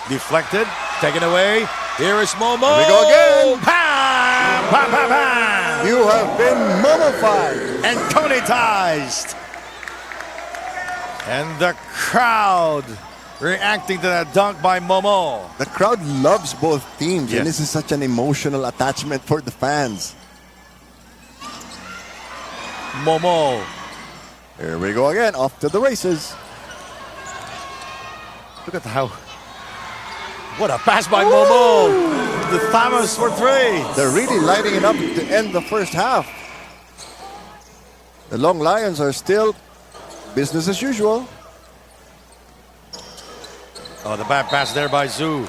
S1: Deflected. Taken away. Here is Momo.
S2: Here we go again.
S1: Pam! Pam, pam, pam!
S2: You have been mummified.
S1: And Kone-tized. And the crowd reacting to that dunk by Momo.
S2: The crowd loves both teams,
S1: Yes.
S2: and this is such an emotional attachment for the fans.
S1: Momo.
S2: Here we go again, off to the races.
S1: Look at how. What a pass by Momo. The Thomas for three.
S2: They're really lighting it up to end the first half. The Long Lions are still business as usual.
S1: Oh, the bad pass there by Zhu.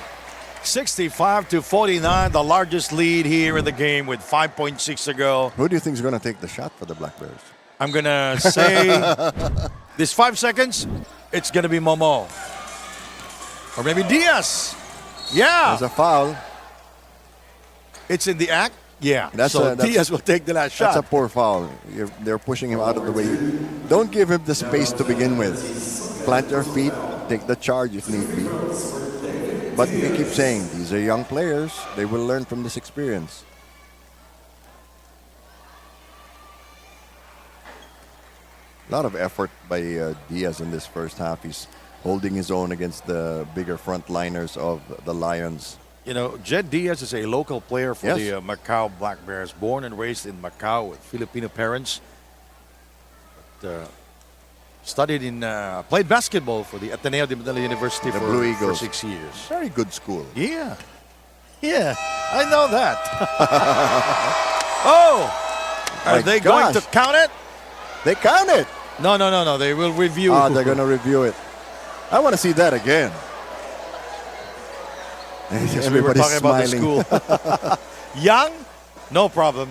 S1: 65-49, the largest lead here in the game with 5.6 to go.
S2: Who do you think is going to take the shot for the Black Bears?
S1: I'm going to say this 5 seconds, it's going to be Momo. Or maybe Diaz. Yeah.
S2: There's a foul.
S1: It's in the act. Yeah.
S2: That's
S1: so
S2: a- that's-
S1: Diaz will take the last shot.
S2: That's a poor foul. They're pushing him out of the way. Don't give him the space to begin with. Plant your feet, take the charge if need be. But we keep saying, these are young players. They will learn from this experience. A lot of effort by Diaz in this first half. He's holding his own against the bigger frontliners of the Lions.
S1: You know, Jed Diaz is a local player for
S2: Yes.
S1: the Macau Black Bears, born and raised in Macau with Filipino parents. But, studied in, played basketball for the Ateneo de Manila University
S2: The
S1: for,
S2: Blue
S1: for
S2: Eagles.
S1: 6 years.
S2: Very good school.
S1: Yeah. Yeah, I know that. Oh! Are
S2: My
S1: they
S2: gosh.
S1: going to count it?
S2: They count it.
S1: No. They will review.
S2: Ah, they're going to review it. I want to see that again.
S1: Yes, we were
S2: Everybody's
S1: talking about the
S2: smiling.
S1: school. Young? No problem.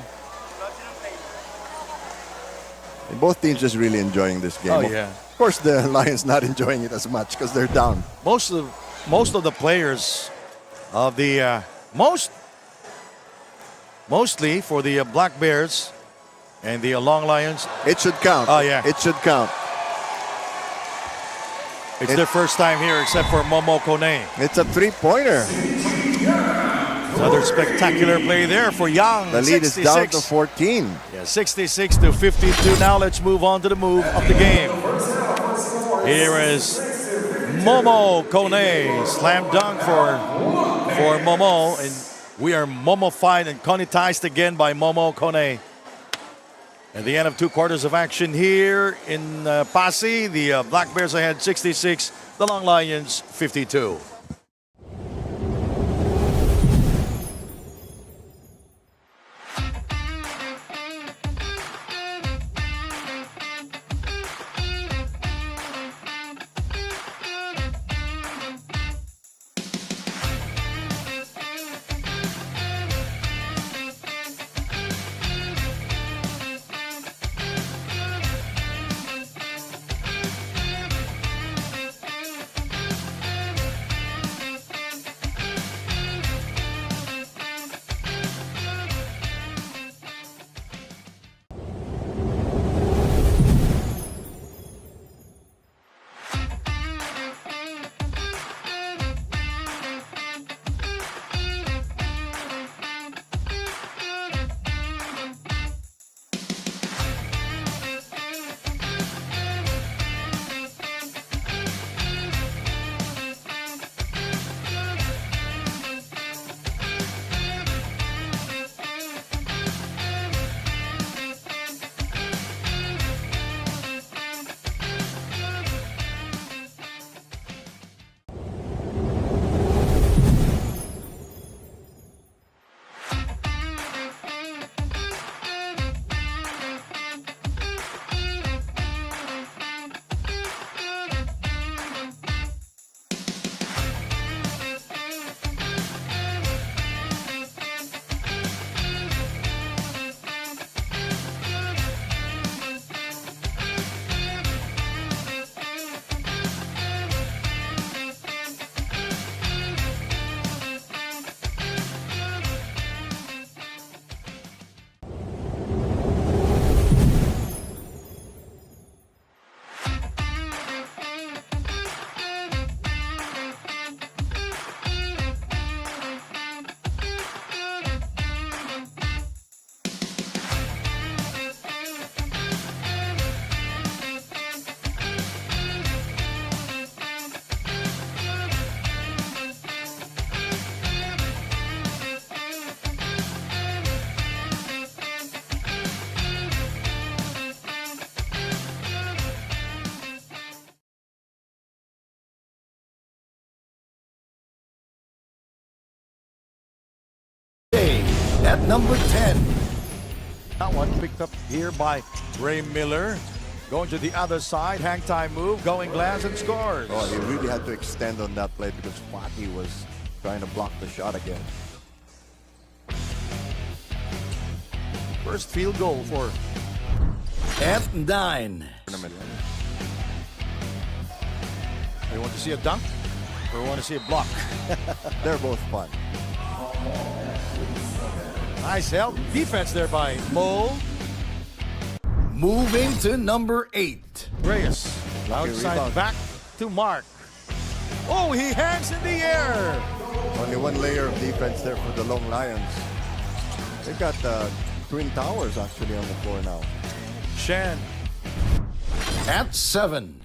S2: Both teams just really enjoying this game.
S1: Oh, yeah.
S2: Of course, the Lions not enjoying it as much because they're down.
S1: Most of the players of the mostly for the Black Bears and the Long Lions,
S2: It should count.
S1: Oh, yeah.
S2: It should count.
S1: it's their first time here except for Momo Kone.
S2: It's a three-pointer.
S1: Another spectacular play there for Young.
S2: The lead is down
S1: 66.
S2: to 14.
S1: Yeah, 66-52. Now let's move on to the move of the game. Here is Momo Kone. Slam dunk for Momo. And we are Momo-fied and Kone-tized again by Momo Kone. At the end of 2 quarters of action here in Pasig, the Black Bears ahead 66, the Long Lions 52.
S5: At number 10,
S1: That one picked up here by Ray Miller. Going to the other side, hang time move, going glass and scores.
S2: Oh, he really had to extend on that play because Fatih was trying to block the shot again.
S1: First field goal for
S5: at 9,
S2: Tournament.
S1: you want to see a dunk or want to see a block?
S2: They're both fun.
S1: Nice help. Defense there by Mo.
S5: moving to number 8.
S1: Reyes.
S2: Lucky
S1: Outside
S2: rebound.
S1: back to Mark. Oh, he hangs in the air.
S2: Only one layer of defense there for the Long Lions. They got twin towers actually on the floor now.
S1: Shan.
S5: At 7,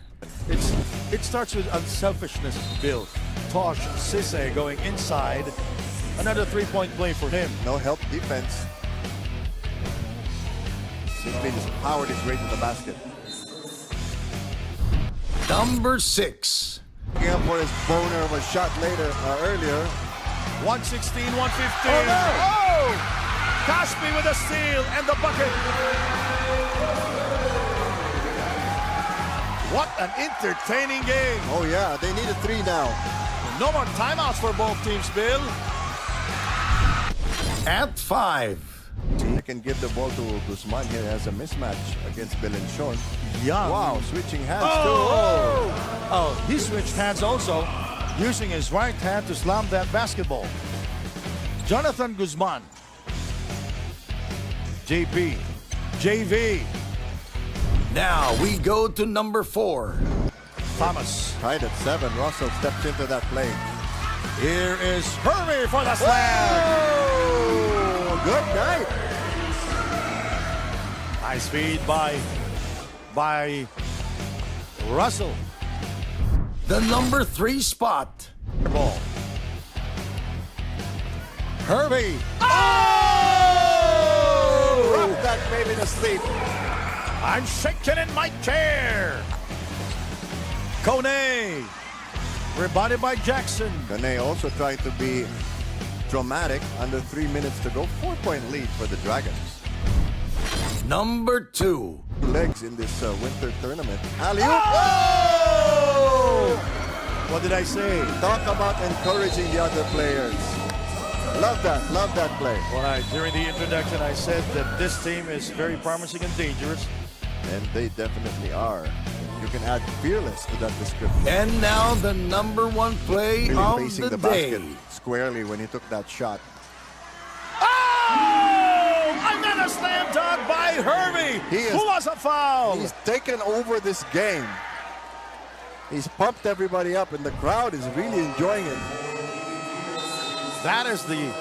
S1: It starts with unselfishness, Bill. Tosh Sisse going inside. Another three-point play for him.
S2: No help defense. Simply just powered his way to the basket.
S5: number 6,
S2: Looking up for his boner of a shot earlier.
S1: 116, 115.
S2: Oh, no!
S1: Oh! Caspi with a steal and the bucket. What an entertaining game.
S2: Oh yeah, they need a 3 now.
S1: No more timeouts for both teams, Bill.
S5: at 5,
S2: They can give the ball to Guzman here as a mismatch against Bill and Sean.
S1: Young.
S2: Wow, switching hands
S1: Oh! Oh, he switched hands also, using his right hand to slam that basketball. Jonathan Guzman. JP. JV.
S5: now we go to number 4.
S1: Thomas.
S2: Tied at 7. Russell steps into that play.
S1: Here is Hermie for the slam.
S2: Oh, good night.
S1: Nice feed by Russell.
S5: The number 3 spot.
S1: Ball. Hervey.
S2: Oh! Rock that baby to sleep.
S1: I'm shaking in my chair. Kone. Rebounded by Jackson.
S2: Kane also tried to be dramatic. Under 3 minutes to go. 4-point lead for the Dragons.
S5: Number 2.
S2: 2 legs in this winter tournament. Alley-oop.
S1: Oh! What did I say?
S2: Talk about encouraging the other players. Love that play.
S1: During the introduction, I said that this team is very promising and dangerous.
S2: And they definitely are. You can add fearless to that description.
S5: And now the number 1 play
S2: Really
S5: of
S2: facing
S5: the
S2: the
S5: day.
S2: basket squarely when he took that shot.
S1: Oh! Another slam dunk by Hervey.
S2: He is-
S1: Who was a foul?
S2: He's taken over this game. He's pumped everybody up, and the crowd is really enjoying it.
S1: That is the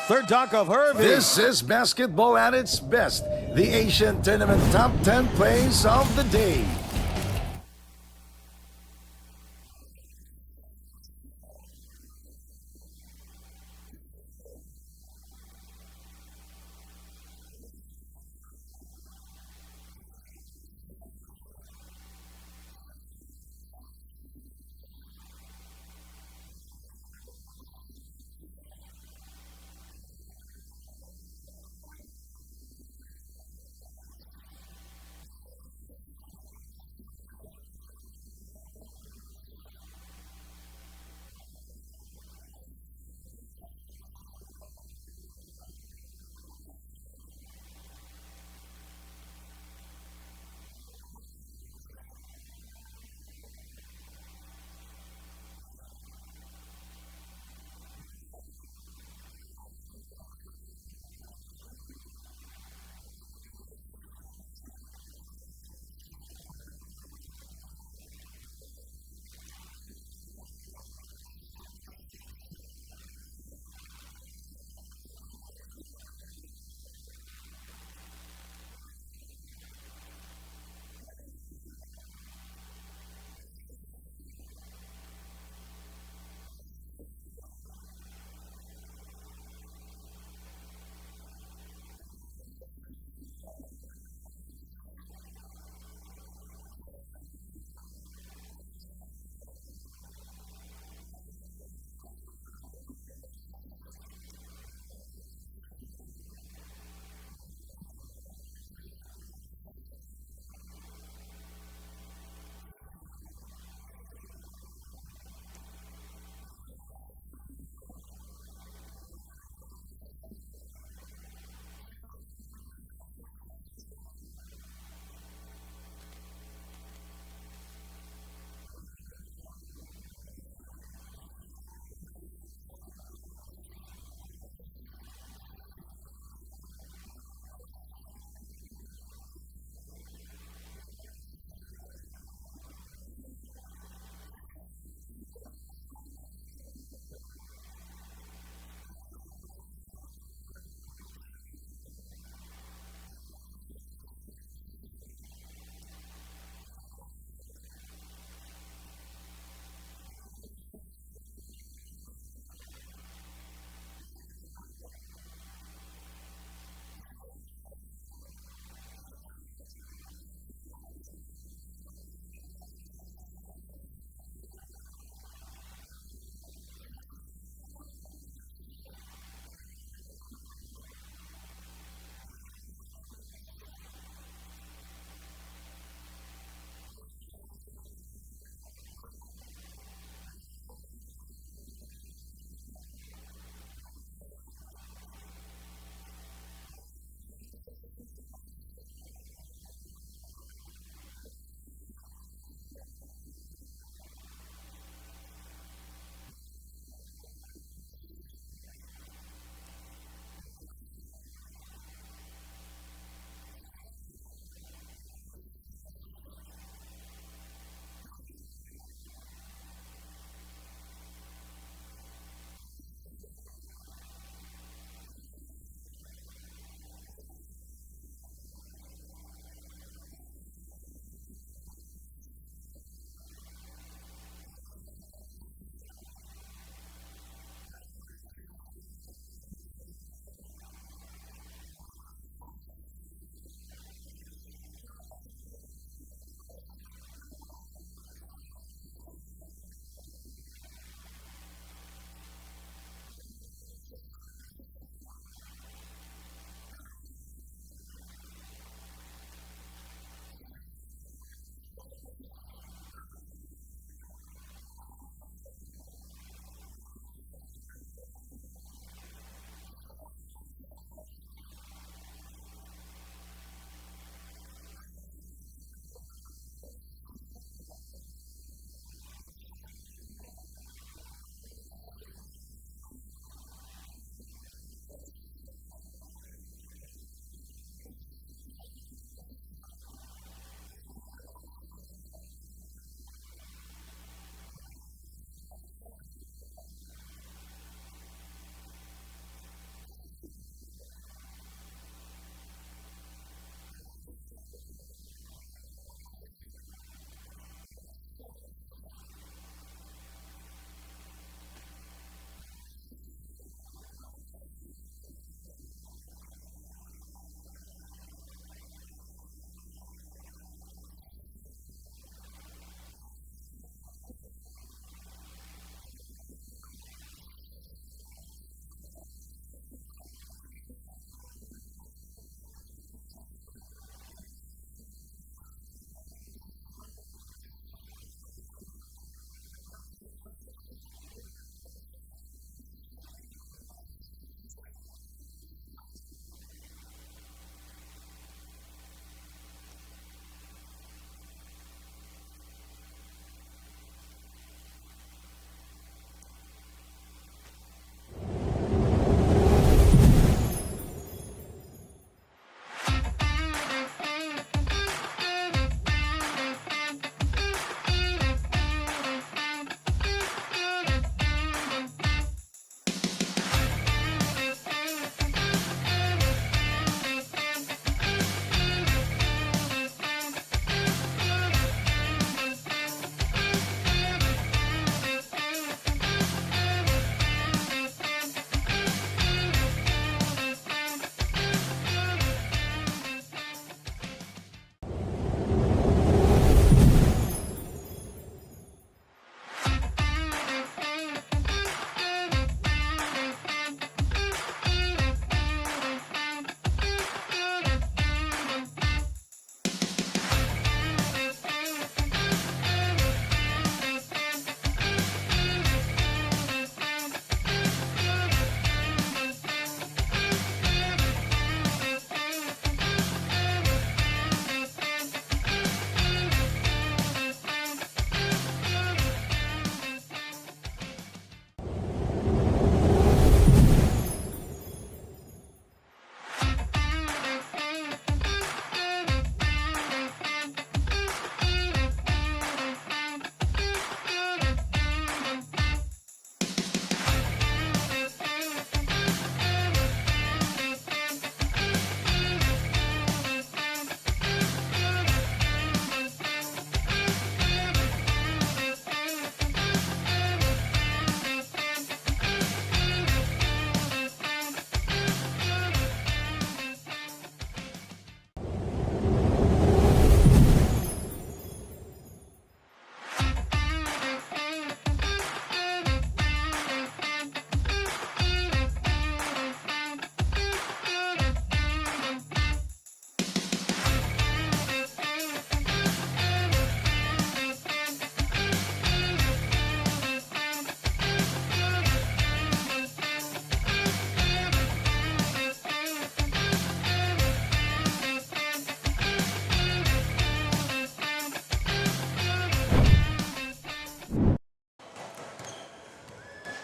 S1: third dunk of Hervey.
S5: This is basketball at its best. The Asian Tournament Top 10 plays of the day.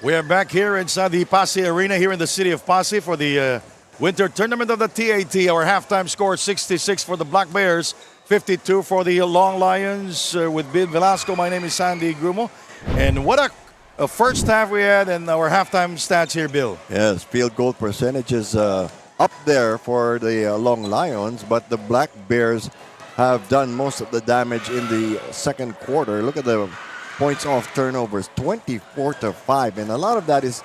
S1: We are back here inside the Pasay Arena here in the city of Pasay for the winter tournament of the TAT. Our halftime score 66 for the Black Bears, 52 for the Long Lions with Bill Velasco. My name is Sandy Grumo. And what a first half we had and our halftime stats here, Bill.
S2: Yes, field goal percentage is up there for the Long Lions, but the Black Bears have done most of the damage in the second quarter. Look at the points off turnovers, 24-5, and a lot of that is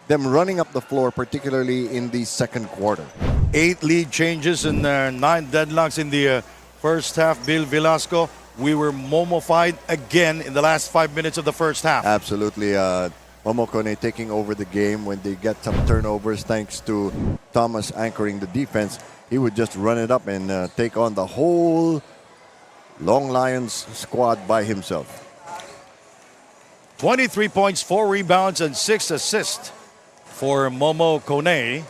S2: them running up the floor, particularly in the second quarter.
S1: 8 lead changes and 9 deadlocks in the first half. Bill Velasco, we were momofied again in the last 5 minutes of the first half.
S2: Absolutely. Momo Kone taking over the game when they get some turnovers thanks to Thomas anchoring the defense. He would just run it up and take on the whole Long Lions squad by himself.
S1: 23 points, 4 rebounds, and 6 assists for Momo Kone.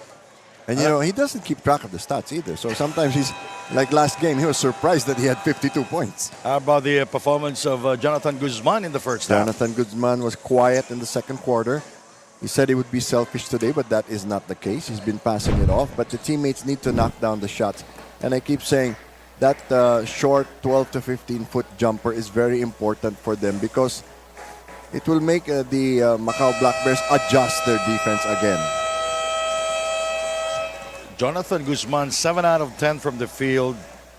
S2: And you know, he doesn't keep track of the stats either. So sometimes he's, like last game, he was surprised that he had 52 points.
S1: How about the performance of Jonathan Guzman in the first half?
S2: Jonathan Guzman was quiet in the second quarter. He said he would be selfish today, but that is not the case. He's been passing it off, but the teammates need to knock down the shots. And I keep saying that short 12 to 15 foot jumper is very important for them because it will make the Macau Black Bears adjust their defense again.
S1: Jonathan Guzman, 7 out of 10 from the field,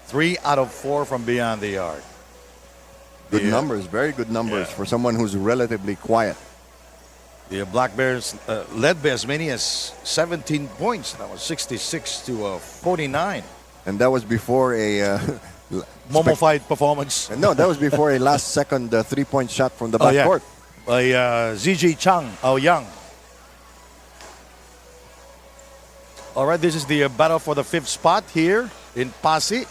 S1: 3 out of 4 from beyond the arc.
S2: Good numbers, very good numbers for someone who's relatively quiet.
S1: The Black Bears led by as many as 17 points. That was 66 to 49.
S2: And that was before a
S1: Momofied performance.
S2: no, that was before a last second 3-point shot from the backcourt.
S1: By ZG Chang, Young. All right, this is the battle for the 5th spot here in Pasay.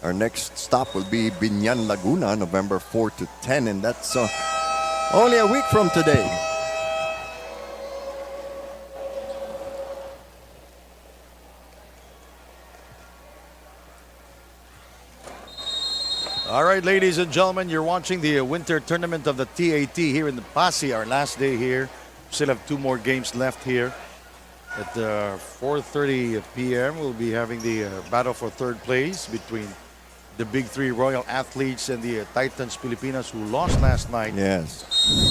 S2: Our next stop will be Binyan Laguna, November 4 to 10, and that's only a week from today.
S1: All right, ladies and gentlemen, you're watching the winter tournament of the TAT here in the Pasay, our last day here. Still have 2 more games left here. At 4:30 p.m., we'll be having the battle for 3rd place between the Big 3 Royal Athletes and the Titans Pilipinas, who lost last night
S2: Yes.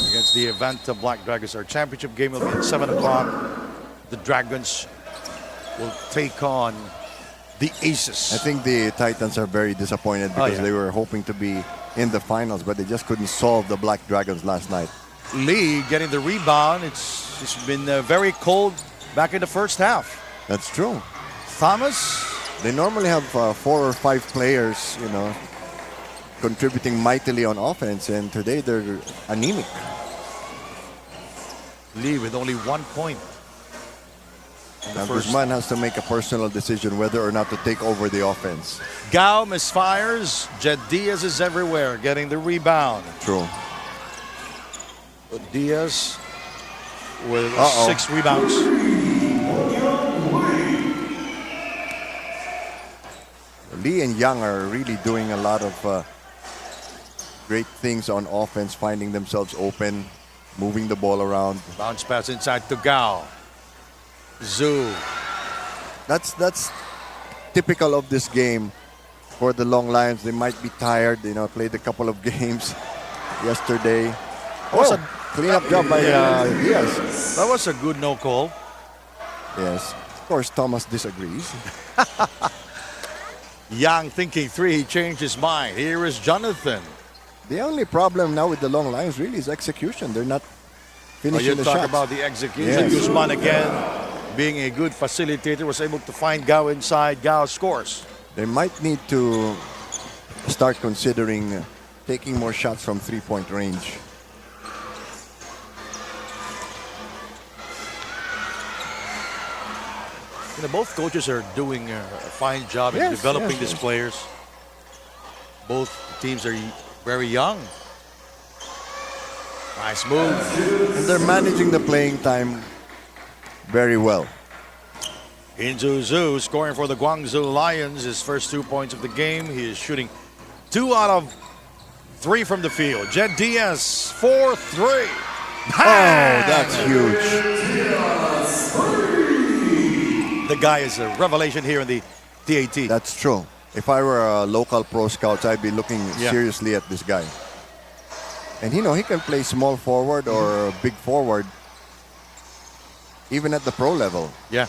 S1: against the Avanta Black Dragons. Our championship game will be at 7 o'clock. The Dragons will take on the Aces.
S2: I think the Titans are very disappointed because they were hoping to be in the finals, but they just couldn't solve the Black Dragons last night.
S1: Lee getting the rebound. It's been very cold back in the first half.
S2: That's true.
S1: Thomas,
S2: They normally have 4 or 5 players, you know, contributing mightily on offense, and today they're anemic.
S1: Lee with only 1 point.
S2: Now Guzman has to make a personal decision whether or not to take over the offense.
S1: Gao misfires. Jed Diaz is everywhere getting the rebound.
S2: True.
S1: Diaz with
S2: Uh-oh.
S1: 6 rebounds.
S2: Lee and Young are really doing a lot of great things on offense, finding themselves open, moving the ball around.
S1: Bounce pass inside to Gao. Zhu.
S2: That's typical of this game for the Long Lions. They might be tired, you know, played a couple of games yesterday.
S1: Was
S2: Oh,
S1: a-
S2: clean-up job by Diaz.
S1: That was a good no call.
S2: Yes. Of course, Thomas disagrees.
S1: Yang thinking 3. He changed his mind. Here is Jonathan.
S2: The only problem now with the Long Lions really is execution. They're not
S1: Oh,
S2: finishing
S1: you
S2: the
S1: talk
S2: shots.
S1: about the execution.
S2: Yes.
S1: Guzman again, being a good facilitator, was able to find Gao inside. Gao scores.
S2: They might need to start considering taking more shots from three-point range.
S1: You know, both coaches are doing a fine job in
S2: Yes,
S1: developing
S2: yes,
S1: these
S2: yes.
S1: players. Both teams are very young. Nice move.
S2: And they're managing the playing time very well.
S1: Inzu Zhu scoring for the Guangzhou Lions. His first 2 points of the game. He is shooting 2 out of 3 from the field. Jed Diaz, 4-3.
S2: Oh, that's huge.
S1: The guy is a revelation here in the TAT.
S2: That's true. If I were a local pro scout, I'd be looking
S1: Yeah.
S2: seriously at this guy. And he can play small forward or big forward, even at the pro level.
S1: Yeah.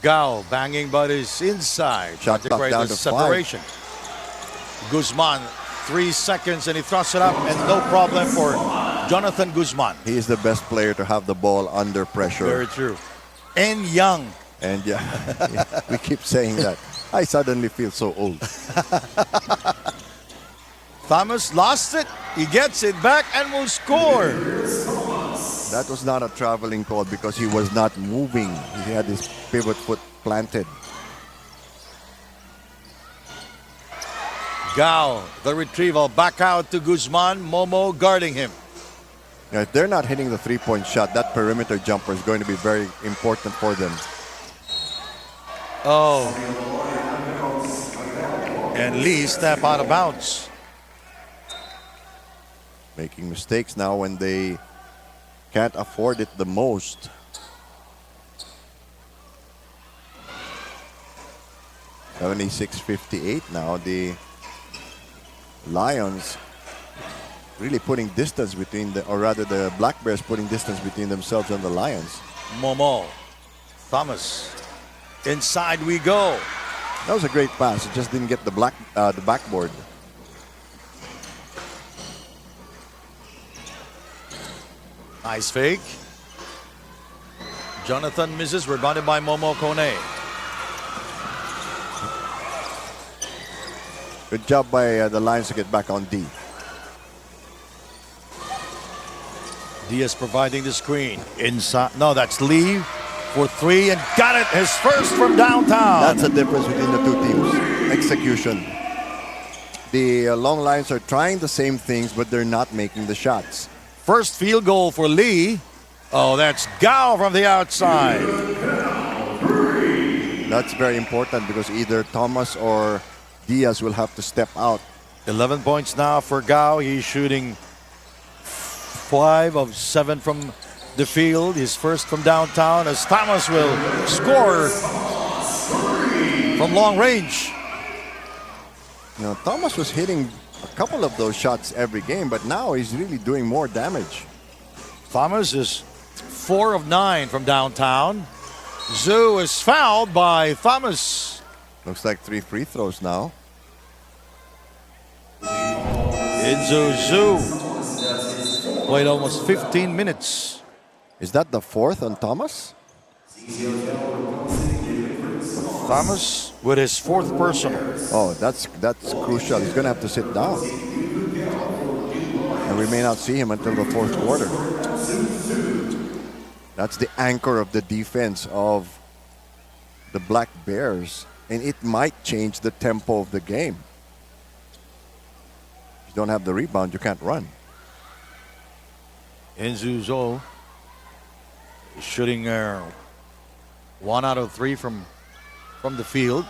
S1: Gao banging, but is inside.
S2: Shot
S1: To
S2: clock
S1: create
S2: down
S1: the
S2: to 5.
S1: separation. Guzman, 3 seconds, and he thrusts it up, and no problem for Jonathan Guzman.
S2: He is the best player to have the ball under pressure.
S1: Very true. And Young.
S2: And yeah, we keep saying that. I suddenly feel so old.
S1: Thomas lost it. He gets it back and will score.
S2: That was not a traveling call because he was not moving. He had his pivot foot planted.
S1: Gao, the retrieval, back out to Guzman. Momo guarding him.
S2: Now, if they're not hitting the three-point shot, that perimeter jumper is going to be very important for them.
S1: Oh. And Lee step out of bounds.
S2: Making mistakes now when they can't afford it the most. $76-58 now. The Lions really putting distance between the, or rather the Black Bears putting distance between themselves and the Lions.
S1: Momo. Thomas. Inside we go.
S2: That was a great pass. It just didn't get the backboard.
S1: Nice fake. Jonathan misses, rebounded by Momo Kone.
S2: Good job by the Lions to get back on D.
S1: Diaz providing the screen. Inside. No, that's Lee for 3 and got it. His first from downtown.
S2: That's the difference between the two teams. Execution. The Long Lions are trying the same things, but they're not making the shots.
S1: First field goal for Lee. Oh, that's Gao from the outside.
S2: That's very important because either Thomas or Diaz will have to step out.
S1: 11 points now for Gao. He's shooting 5 of 7 from the field. His first from downtown as Thomas will score from long range.
S2: You know, Thomas was hitting a couple of those shots every game, but now he's really doing more damage.
S1: Thomas is 4 of 9 from downtown. Zhu is fouled by Thomas.
S2: Looks like 3 free throws now.
S1: Inzu Zhu played almost 15 minutes.
S2: Is that the 4th on Thomas?
S1: Thomas with his 4th personal.
S2: Oh, that's crucial. He's going to have to sit down. And we may not see him until the 4th quarter. That's the anchor of the defense of the Black Bears. And it might change the tempo of the game. If you don't have the rebound, you can't run.
S1: Inzu Zhou is shooting 1 out of 3 from the field.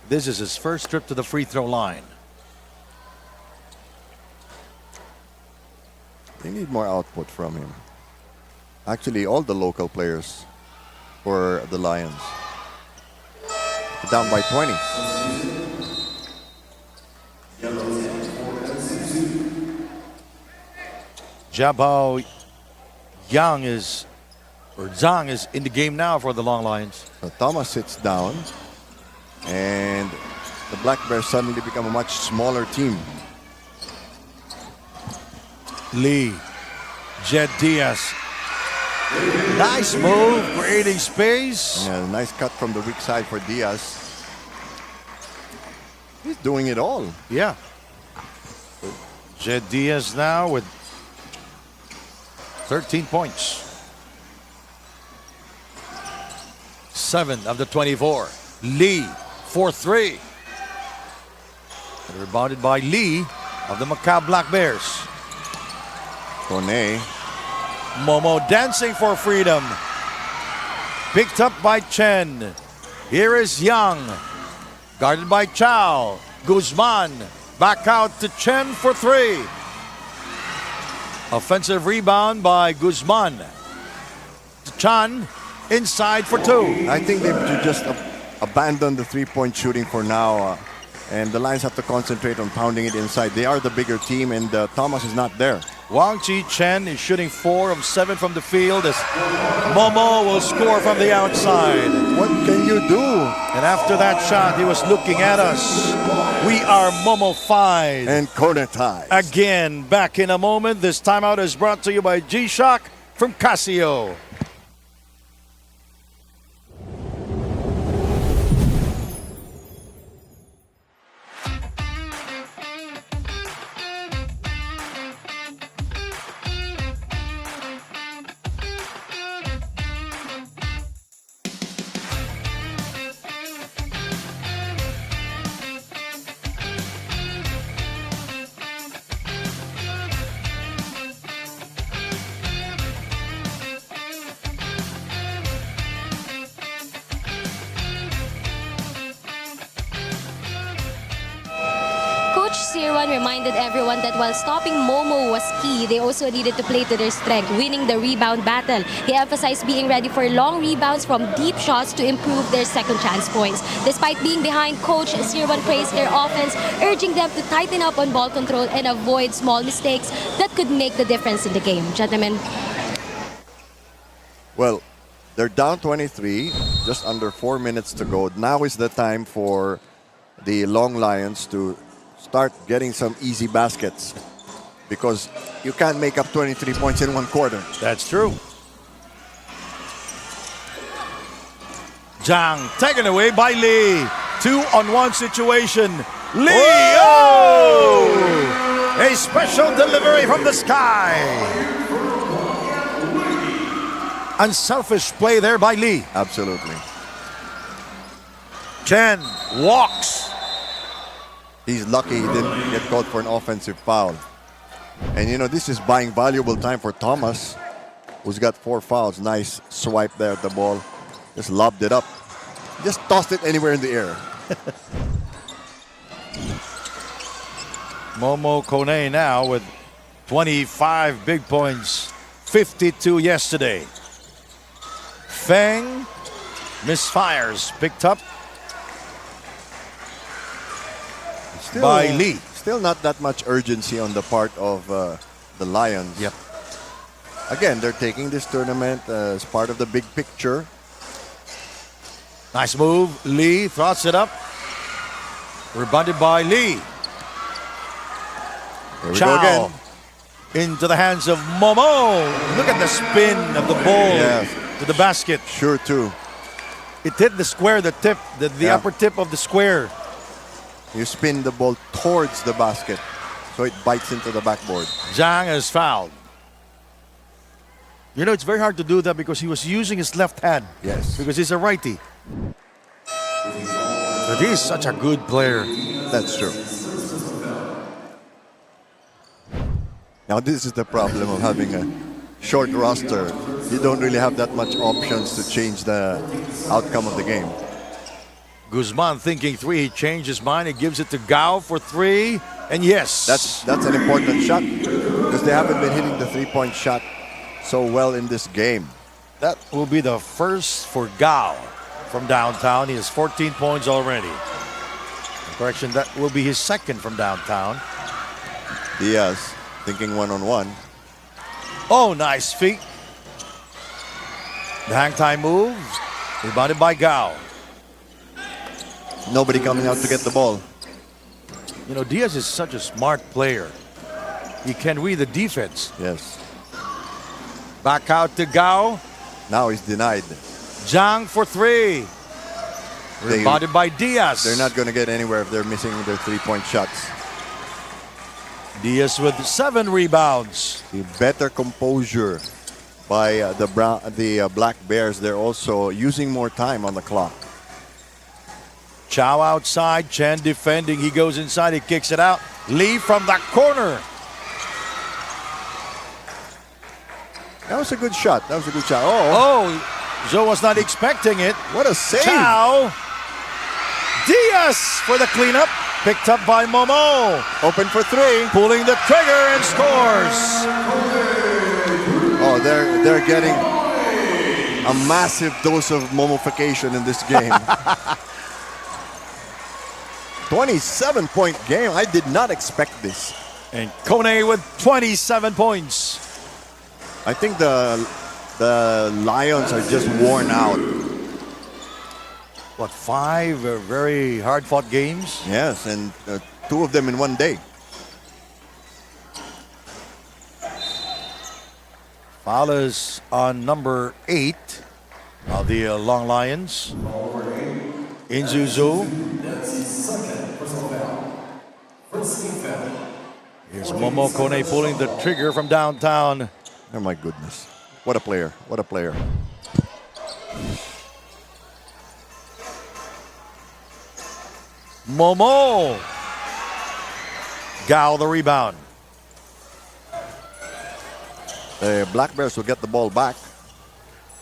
S1: This is his first trip to the free throw line.
S2: They need more output from him. Actually, all the local players for the Lions. Down by 20.
S1: Jabao Yang is, or Zhang is in the game now for the Long Lions.
S2: So Thomas sits down, and the Black Bears suddenly become a much smaller team.
S1: Lee, Jed Diaz. Nice move, creating space.
S2: Yeah, nice cut from the weak side for Diaz. He's doing it all.
S1: Yeah. Jed Diaz now with 13 points. 7 of the 24. Lee, 4-3. Rebounded by Lee of the Macau Black Bears.
S2: Kone.
S1: Momo dancing for freedom. Picked up by Chen. Here is Young. Guarded by Chow. Guzman back out to Chen for three. Offensive rebound by Guzman. Chan inside for two.
S2: I think they've just abandoned the three-point shooting for now. And the Lions have to concentrate on pounding it inside. They are the bigger team, and Thomas is not there.
S1: Wang Chi Chen is shooting 4 of 7 from the field as Momo will score from the outside.
S2: What can you do?
S1: And after that shot, he was looking at us. We are Momo-fied.
S2: And corner ties.
S1: Again, back in a moment. This timeout is brought to you by G-Shock from Casio.
S3: Coach Sirwan reminded everyone that while stopping Momo was key, they also needed to play to their strength, winning the rebound battle. He emphasized being ready for long rebounds from deep shots to improve their second chance points. Despite being behind, Coach Sirwan praised their offense, urging them to tighten up on ball control and avoid small mistakes that could make the difference in the game. Gentlemen.
S2: Well, they're down 23, just under 4 minutes to go. Now is the time for the Long Lions to start getting some easy baskets, because you can't make up 23 points in one quarter.
S1: That's true. Zhang taken away by Lee. 2-on-1 situation. Lee! Oh! A special delivery from the sky. Unselfish play there by Lee.
S2: Absolutely.
S1: Chen walks.
S2: He's lucky he didn't get caught for an offensive foul. And you know, this is buying valuable time for Thomas, who's got 4 fouls. Nice swipe there at the ball. Just lobbed it up. Just tossed it anywhere in the air.
S1: Momo Kone now with 25 big points, 52 yesterday. Feng misfires, picked up by Lee.
S2: Still not that much urgency on the part of the Lions.
S1: Yep.
S2: Again, they're taking this tournament as part of the big picture.
S1: Nice move. Lee throws it up. Rebounded by Lee.
S2: Here we go
S1: Chow
S2: again.
S1: into the hands of Momo. Look at the spin of the ball to the basket.
S2: Sure, too.
S1: It hit the square, the tip, the upper tip of the square.
S2: You spin the ball towards the basket, so it bites into the backboard.
S1: Zhang is fouled. You know, it's very hard to do that because he was using his left hand.
S2: Yes.
S1: Because he's a righty. But he's such a good player.
S2: That's true. Now, this is the problem of having a short roster. You don't really have that much options to change the outcome of the game.
S1: Guzman thinking 3, he changed his mind, he gives it to Gao for 3, and yes.
S2: That's an important shot, because they haven't been hitting the three-point shot so well in this game.
S1: That will be the first for Gao from downtown. He has 14 points already. Correction, that will be his second from downtown.
S2: Diaz thinking one-on-one.
S1: Oh, nice feet. The hang time move, rebounded by Gao.
S2: Nobody coming out to get the ball.
S1: You know, Diaz is such a smart player. He can read the defense.
S2: Yes.
S1: Back out to Gao.
S2: Now he's denied.
S1: Zhang for 3. Rebounded by Diaz.
S2: They're not going to get anywhere if they're missing their three-point shots.
S1: Diaz with 7 rebounds.
S2: The better composure by the Black Bears. They're also using more time on the clock.
S1: Chow outside, Chen defending. He goes inside, he kicks it out. Lee from the corner.
S2: That was a good shot. That was a good shot.
S1: Oh, Zhou was not expecting it.
S2: What a save.
S1: Chow. Diaz for the cleanup. picked up by Momo.
S2: Open for three.
S1: Pulling the trigger and scores.
S2: Oh, they're getting a massive dose of momification in this game. 27-point game. I did not expect this.
S1: And Kone with 27 points.
S2: I think the Lions are just worn out.
S1: What, 5 very hard-fought games?
S2: Yes, and 2 of them in one day.
S1: Foul is on number 8 of the Long Lions. Inzuzu. Here's Momo Kone pulling the trigger from downtown.
S2: Oh my goodness. What a player. What a player.
S1: Momo. Gao the rebound.
S2: The Black Bears will get the ball back.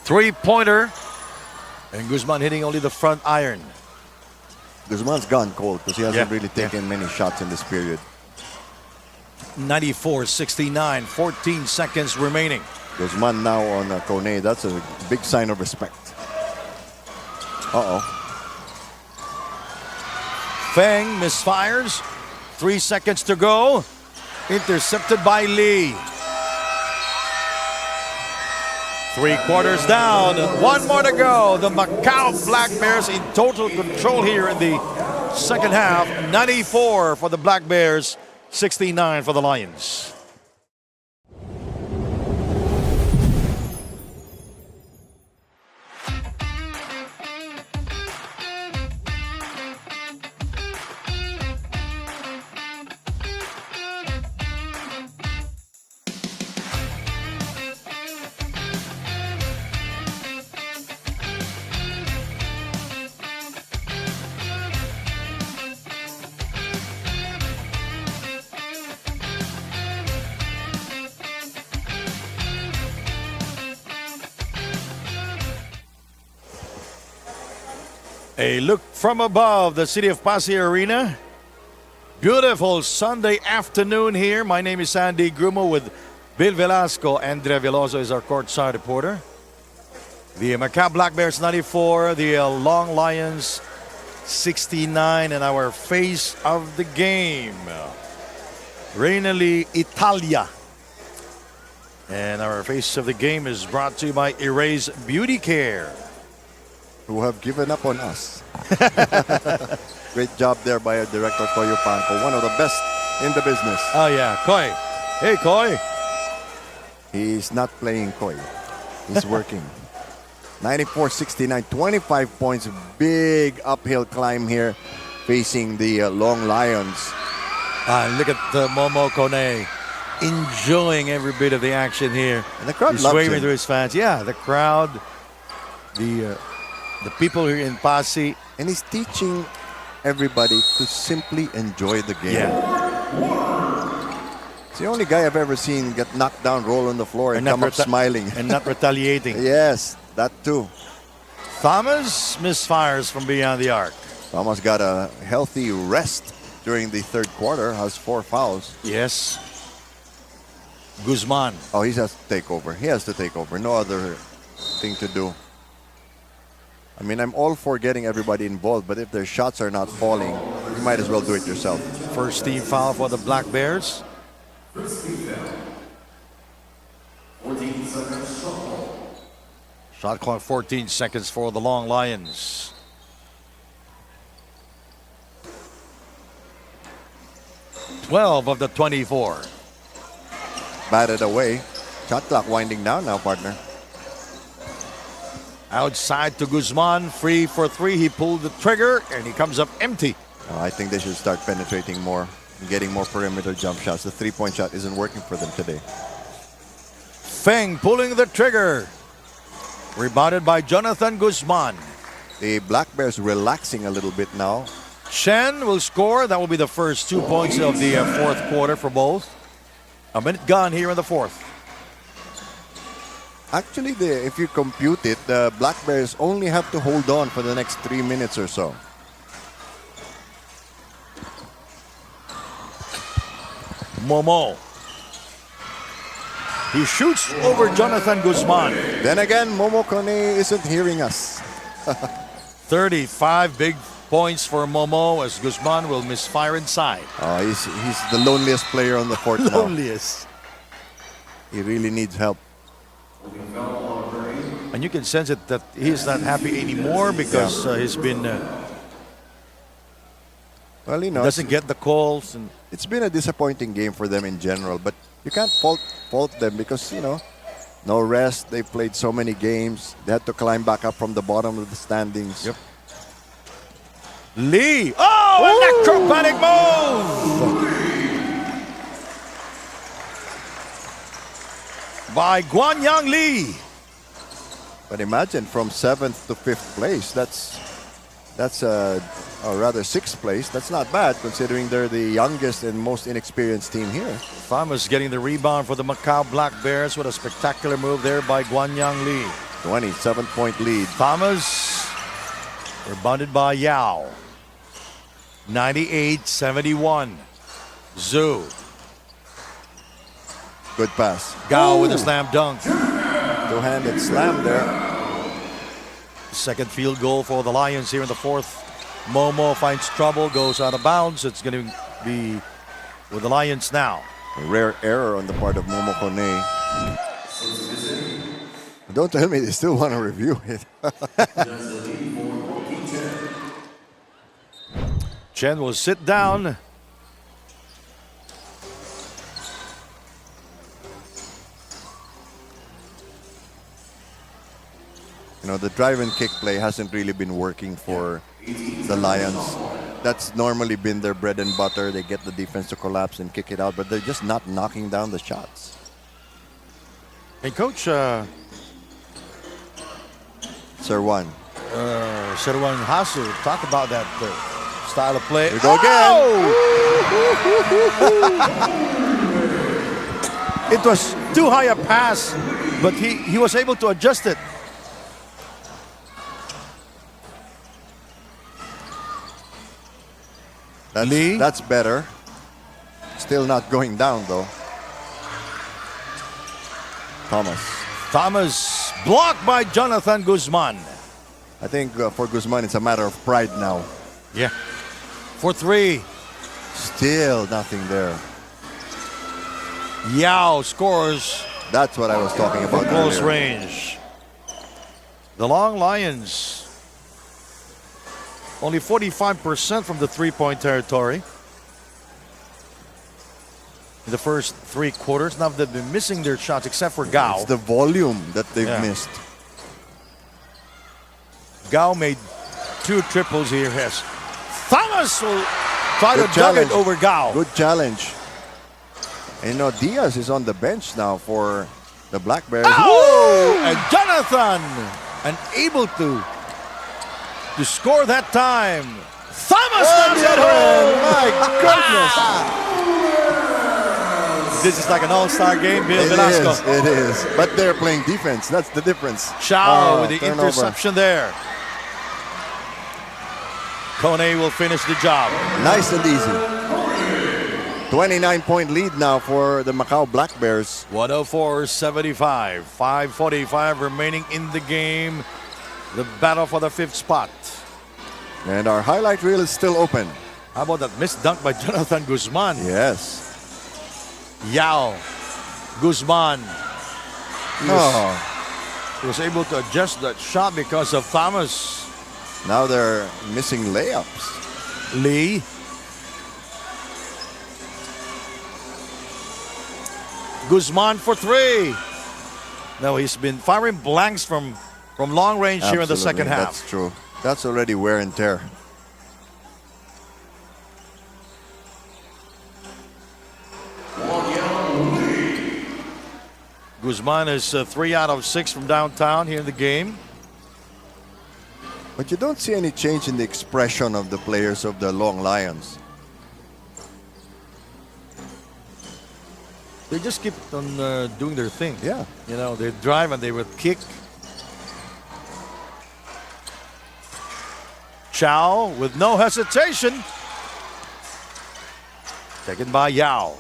S1: 3-pointer. And Guzman hitting only the front iron.
S2: Guzman's gone cold because he hasn't
S1: Yeah,
S2: really taken many shots in this period.
S1: 94-69, 14 seconds remaining.
S2: Guzman now on Kone. That's a big sign of respect. Uh-oh.
S1: Feng misfires. 3 seconds to go. Intercepted by Lee. 3 quarters down. 1 more to go. The Macau Black Bears in total control here in the second half. 94 for the Black Bears. 69 for the Lions. A look from above the city of Pasay Arena. Beautiful Sunday afternoon here. My name is Sandy Grumo with Bill Velasco. Andrea Veloso is our courtside reporter. The Macau Black Bears 94, the Long Lions 69, and our face of the game, Renali Italia. And our face of the game is brought to you by Erase Beauty Care,
S2: Who have given up on us. Great job there by our director, Koyo Panko. One of the best in the business.
S1: Oh yeah, Koy. Hey Koy.
S2: He's not playing Koy. He's working. 94-69, 25 points. Big uphill climb here facing the Long Lions.
S1: Look at Momo Kone enjoying every bit of the action here.
S2: And the crowd
S1: He's
S2: loves
S1: waving
S2: him.
S1: to his fans. Yeah, the crowd, the people here in Pasay.
S2: And he's teaching everybody to simply enjoy the game.
S1: Yeah.
S2: It's the only guy I've ever seen get knocked down, roll on the floor, and
S1: not
S2: come up smiling.
S1: and not retaliating.
S2: Yes, that too.
S1: Thomas misfires from beyond the arc.
S2: Thomas got a healthy rest during the third quarter, has 4 fouls.
S1: Yes. Guzman.
S2: Oh, he has to take over. He has to take over. No other thing to do. I mean, I'm all for getting everybody involved, but if their shots are not falling, you might as well do it yourself.
S1: First team foul for the Black Bears. Shot clock 14 seconds for the Long Lions. "12 of the 24.
S2: Batted away. Shot clock winding down now, partner.
S1: Outside to Guzman, free for 3. He pulled the trigger and he comes up empty.
S2: I think they should start penetrating more and getting more perimeter jump shots. The three-point shot isn't working for them today.
S1: Feng pulling the trigger. Rebounded by Jonathan Guzman.
S2: The Black Bears relaxing a little bit now.
S1: Chen will score. That will be the first 2 points of the fourth quarter for both. A minute gone here in the fourth.
S2: Actually, if you compute it, the Black Bears only have to hold on for the next 3 minutes or so.
S1: Momo. He shoots over Jonathan Guzman.
S2: Then again, Momo Kone isn't hearing us.
S1: 35 big points for Momo as Guzman will misfire inside.
S2: Oh, he's the loneliest player on the court now.
S1: Loneliest.
S2: He really needs help.
S1: And you can sense it that he's not happy anymore because he's been
S2: Well, you know,
S1: doesn't get the calls. And
S2: it's been a disappointing game for them in general, but you can't fault them because, you know, no rest. They played so many games. They had to climb back up from the bottom of the standings.
S1: Yep. Lee. Oh, an acrobatic move by Guanyang Lee.
S2: But imagine from 7th to 5th place. That's or rather 6th place. That's not bad considering they're the youngest and most inexperienced team here.
S1: Thomas getting the rebound for the Macau Black Bears. What a spectacular move there by Guanyang Lee.
S2: 27-point lead.
S1: Thomas rebounded by Yao. 98-71. Zhu.
S2: Good pass.
S1: Gao with a slam dunk.
S2: Two-handed slam there.
S1: Second field goal for the Lions here in the fourth. Momo finds trouble, goes out of bounds. It's going to be with the Lions now.
S2: A rare error on the part of Momo Kone. Don't tell me they still want to review it.
S1: Chen will sit down.
S2: You know, the drive and kick play hasn't really been working for the Lions. That's normally been their bread and butter. They get the defense to collapse and kick it out, but they're just not knocking down the shots.
S1: Hey, Coach,
S2: Sirwan.
S1: Sherwan Hasu, talk about that style of play.
S2: Here we go again.
S1: It was too high a pass, but he was able to adjust it. Lee.
S2: That's better. Still not going down, though.
S1: Thomas blocked by Jonathan Guzman.
S2: I think for Guzman, it's a matter of pride now.
S1: Yeah. For three.
S2: Still nothing there.
S1: Yao scores
S2: That's what I was talking about
S1: close
S2: earlier.
S1: range. The Long Lions only 45% from the three-point territory in the first three quarters. Now they've been missing their shots except for Gao.
S2: It's the volume that they've
S1: Yeah.
S2: missed.
S1: Gao made two triples here. Yes. Thomas will try
S2: Good
S1: to dug it
S2: challenge.
S1: over Gao.
S2: Good challenge. And you know, Diaz is on the bench now for the Black Bears.
S1: Oh! And Jonathan unable to score that time. Thomas knocks it home.
S2: My goodness.
S1: This is like an all-star game, Bill
S2: It
S1: Velasco.
S2: is, it is. But they're playing defense. That's the difference.
S1: Chao with the
S2: Turnover.
S1: interception there. Kone will finish the job.
S2: Nice and easy. 29-point lead now for the Macau Black Bears.
S1: 104-75. 5:45 remaining in the game. The battle for the fifth spot.
S2: And our highlight reel is still open.
S1: How about that missed dunk by Jonathan Guzman?
S2: Yes.
S1: Yao. Guzman.
S2: Oh,
S1: He was able to adjust that shot because of Thomas.
S2: now they're missing layups.
S1: Lee. Guzman for three. No, he's been firing blanks from long range here in the second
S2: Absolutely,
S1: half.
S2: That's true. That's already wear and tear.
S1: Guzman is 3 out of 6 from downtown here in the game.
S2: But you don't see any change in the expression of the players of the Long Lions.
S1: They just keep on doing their thing.
S2: Yeah.
S1: You know, they drive and they would kick. Chao with no hesitation. Taken by Yao.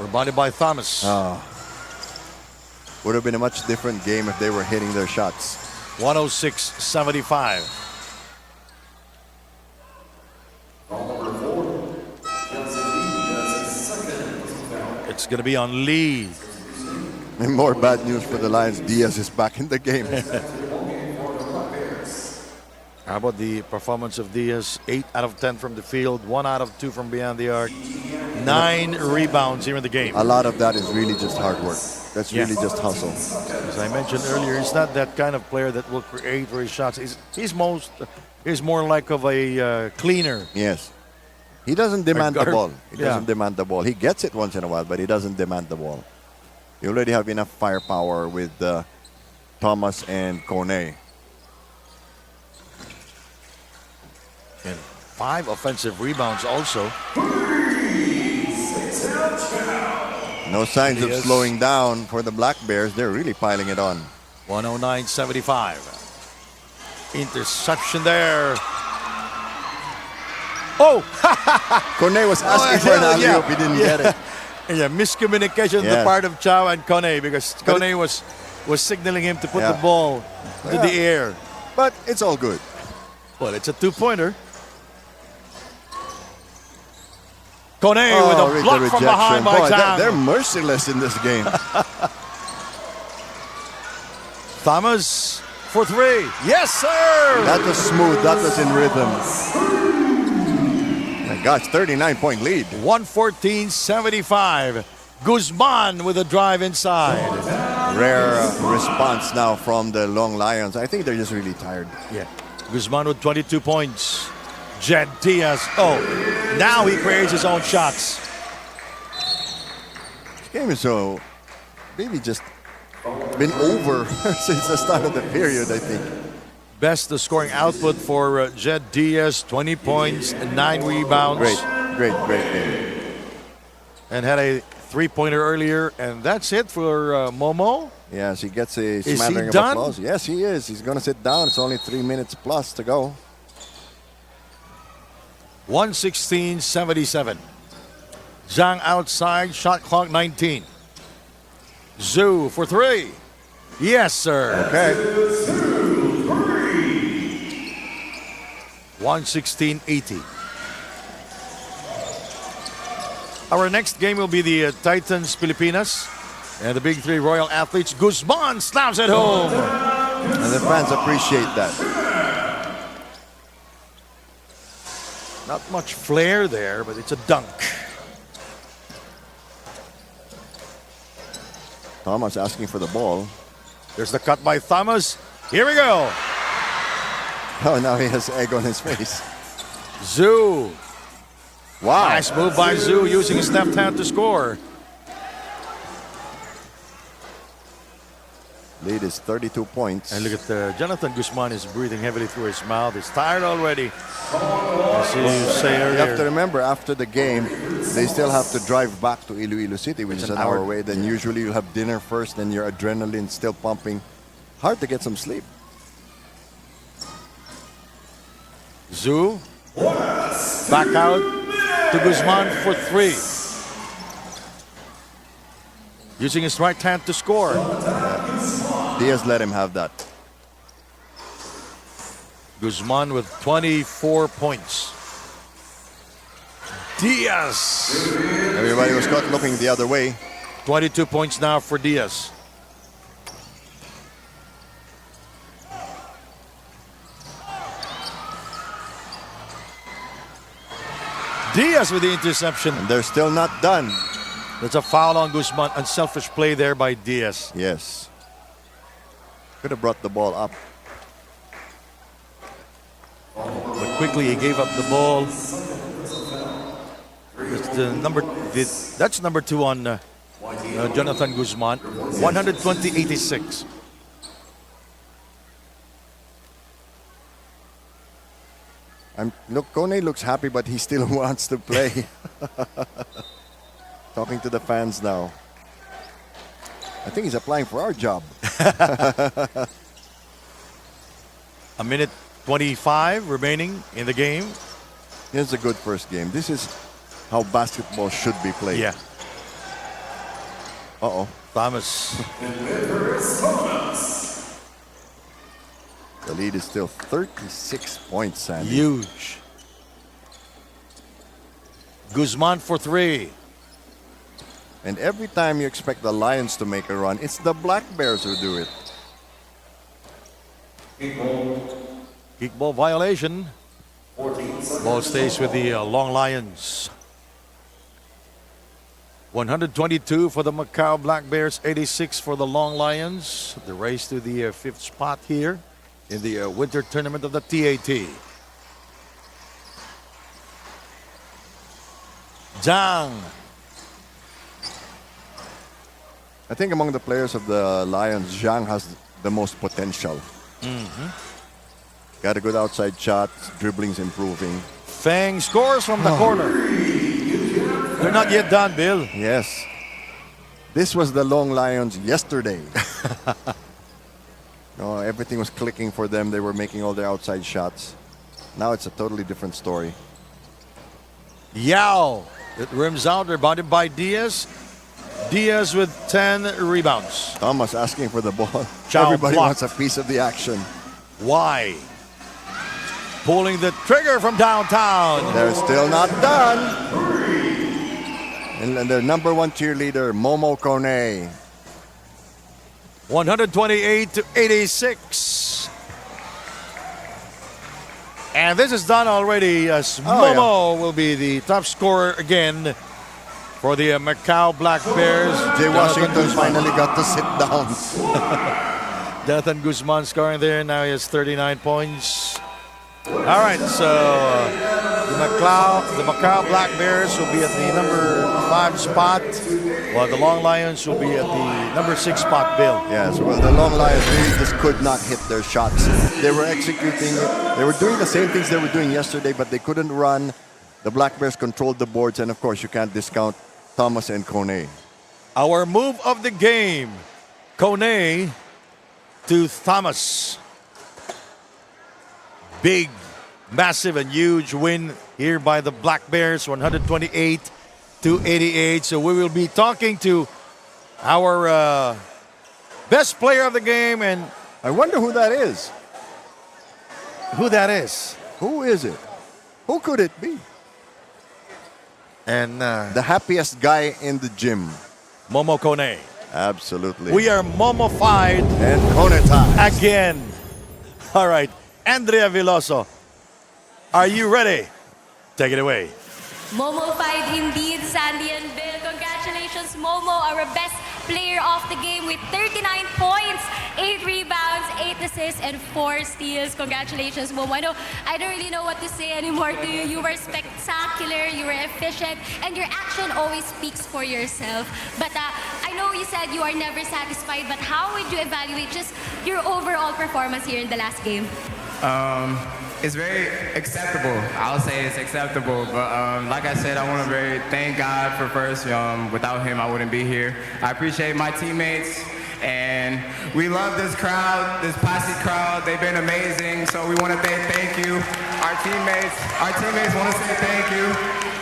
S1: Rebounded by Thomas.
S2: Would have been a much different game if they were hitting their shots.
S1: 106-75. It's going to be on Lee.
S2: And more bad news for the Lions. Diaz is back in the game.
S1: How about the performance of Diaz? 8 out of 10 from the field, 1 out of 2 from beyond the arc, 9 rebounds here in the game.
S2: A lot of that is really just hard work. That's really just hustle.
S1: As I mentioned earlier, he's not that kind of player that will create for his shots. He's more like of a cleaner.
S2: Yes. He doesn't demand the
S1: guard.
S2: ball. He doesn't demand the ball. He gets it once in a while, but he doesn't demand the ball. You already have enough firepower with Thomas and Kone.
S1: And 5 offensive rebounds also.
S2: No signs of
S1: Diaz.
S2: slowing down for the Black Bears. They're really piling it on.
S1: 109-75. Interception there. Oh!
S2: Kone was asking for an alley-oop. He didn't get it.
S1: Yeah, miscommunication on the
S2: Yes.
S1: part of Chow and Kone, because Kone was signaling him to put the ball to the air.
S2: But it's all good.
S1: Well, it's a 2-pointer. Kone with a
S2: with
S1: block
S2: the
S1: from behind by
S2: Boy,
S1: Chow.
S2: they're merciless in this game.
S1: Thomas for 3. Yes, sir!
S2: That was smooth. That was in rhythm. My gosh, 39-point lead.
S1: 114-75. Guzman with a drive inside.
S2: Rare response now from the Long Lions. I think they're just really tired.
S1: Yeah. Guzman with 22 points. Jed Diaz. Oh, now he creates his own shots.
S2: This game is so maybe just been over since the start of the period, I think.
S1: Best scoring output for Jed Diaz. 20 points, 9 rebounds.
S2: Great game.
S1: And had a 3-pointer earlier. And that's it for Momo.
S2: Yes, he gets a
S1: he
S2: smattering of
S1: done?
S2: applause. Yes, he is. He's going to sit down. It's only 3 minutes plus to go.
S1: 116-77. Zhang outside, shot clock 19. Zhu for 3. Yes, sir.
S2: Okay.
S1: 116-80. Our next game will be the Titans Pilipinas and the Big 3 Royal Athletes. Guzman slams it home.
S2: And the fans appreciate that.
S1: Not much flair there, but it's a dunk.
S2: Thomas asking for the ball.
S1: There's the cut by Thomas. Here we go.
S2: Oh, now he has egg on his face.
S1: Zhu.
S2: Wow.
S1: Nice move by Zhu using his left hand to score.
S2: Lead is 32 points.
S1: And look at Jonathan Guzman is breathing heavily through his mouth. He's tired already. As you say
S2: You have to
S1: earlier.
S2: remember, after the game, they still have to drive back to Iloilo City, which is an hour away. Then usually you have dinner first, then your adrenaline still pumping. Hard to get some sleep.
S1: Zhu. Back out to Guzman for 3. Using his right hand to score.
S2: Diaz let him have that.
S1: Guzman with 24 points. Diaz.
S2: Everybody was caught looking the other way.
S1: 22 points now for Diaz. Diaz with the interception.
S2: And they're still not done.
S1: There's a foul on Guzman. Unselfish play there by Diaz.
S2: Yes. Could have brought the ball up.
S1: But quickly he gave up the ball. That's number 2 on Jonathan Guzman. 120-86.
S2: Look, Kone looks happy, but he still wants to play. Talking to the fans now. I think he's applying for our job.
S1: A minute 25 remaining in the game.
S2: Here's a good first game. This is how basketball should be played.
S1: Yeah.
S2: Uh-oh.
S1: Thomas.
S2: The lead is still 36 points, Sandy.
S1: Huge. Guzman for three.
S2: And every time you expect the Lions to make a run, it's the Black Bears who do it.
S1: Kickball violation. Ball stays with the Long Lions. 122 for the Macau Black Bears, 86 for the Long Lions. The race to the fifth spot here in the winter tournament of the TAT. Zhang.
S2: I think among the players of the Lions, Zhang has the most potential. Got a good outside shot, dribbling's improving.
S1: Fang scores from the corner. They're not yet done, Bill.
S2: Yes. This was the Long Lions yesterday. No, everything was clicking for them. They were making all their outside shots. Now it's a totally different story.
S1: Yao. It rims out, rebounded by Diaz. Diaz with 10 rebounds.
S2: Thomas asking for the ball.
S1: Chow
S2: Everybody
S1: blocked.
S2: wants a piece of the action.
S1: Why? Pulling the trigger from downtown.
S2: They're still not done. And their number one cheerleader, Momo Kone.
S1: 128 to 86. And this is done already as Momo will be the top scorer again for the Macau Black Bears.
S2: Jay
S1: Jonathan
S2: Washington
S1: Guzman.
S2: finally got to sit down.
S1: Jonathan Guzman scoring there. Now he has 39 points. All right, so the Macau Black Bears will be at the number 5 spot, while the Long Lions will be at the number 6 spot, Bill.
S2: Yes, well, the Long Lions really just could not hit their shots. They were executing it. They were doing the same things they were doing yesterday, but they couldn't run. The Black Bears controlled the boards, and of course, you can't discount Thomas and Kone.
S1: Our move of the game, Kone to Thomas. Big, massive, and huge win here by the Black Bears, 128 to 88. So we will be talking to our best player of the game, and
S2: I wonder who that is.
S1: who that is.
S2: Who is it? Who could it be?
S1: And
S2: The happiest guy in the gym.
S1: Momo Kone.
S2: Absolutely.
S1: We are Momo-fied
S2: and Kone
S1: again. All right, Andrea Veloso, are you ready? Take it away.
S3: Momo fight indeed, Sandy and Bill. Congratulations, Momo, our best player of the game with 39 points, 8 rebounds, 8 assists, and 4 steals. Congratulations, Momo. I don't really know what to say anymore to you. You were spectacular, you were efficient, and your action always speaks for yourself. But I know you said you are never satisfied, but how would you evaluate just your overall performance here in the last game?
S6: It's very acceptable. I'll say it's acceptable. But like I said, I want to thank God for first. Without him, I wouldn't be here. I appreciate my teammates. And we love this crowd, this Posse crowd. They've been amazing. So we want to thank you. Our teammates want to say thank you.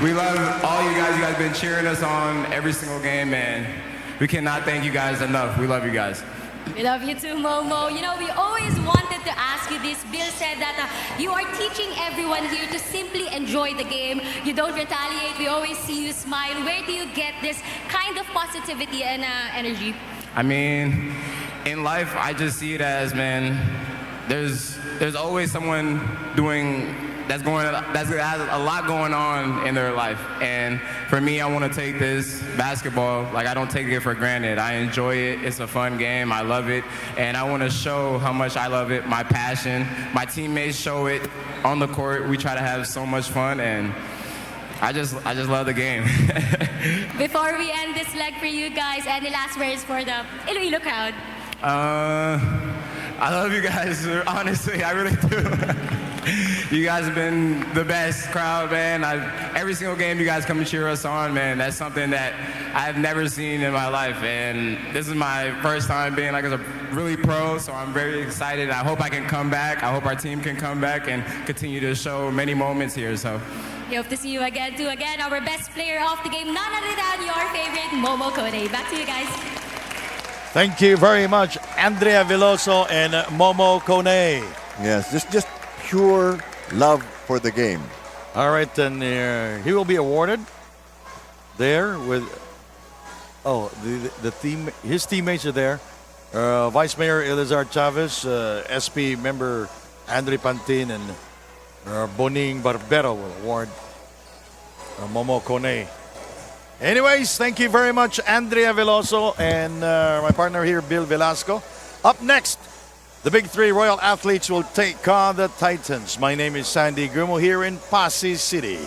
S6: We love all you guys. You guys have been cheering us on every single game, and we cannot thank you guys enough. We love you guys.
S3: We love you too, Momo. You know, we always wanted to ask you this. Bill said that you are teaching everyone here to simply enjoy the game. You don't retaliate. We always see you smile. Where do you get this kind of positivity and energy?
S6: I mean, in life, I just see it as, man, there's always someone that has a lot going on in their life. And for me, I want to take this basketball, like I don't take it for granted. I enjoy it. It's a fun game. I love it. And I want to show how much I love it, my passion. My teammates show it on the court. We try to have so much fun, and I just love the game.
S3: Before we end this leg for you guys, any last words for the Iloilo crowd?
S6: I love you guys, honestly, I really do. You guys have been the best crowd, man. Every single game you guys come and cheer us on, man. That's something that I've never seen in my life. And this is my first time being like a really pro, so I'm very excited. I hope I can come back. I hope our team can come back and continue to show many moments here. So.
S3: We hope to see you again too. Again, our best player of the game, none other than your favorite Momo Kone. Back to you guys.
S1: Thank you very much, Andrea Veloso and Momo Kone.
S2: Yes, just pure love for the game.
S1: All right, then he will be awarded there with. Oh, the team. His teammates are there. Vice Mayor Elizar Chavez, SP member Andre Pantin, and Boning Barbero will award Momo Kone. Anyways, thank you very much, Andrea Veloso, and my partner here, Bill Velasco. Up next, the Big Three Royal Athletes will take on the Titans. My name is Sandy Grumo here in Pasig City.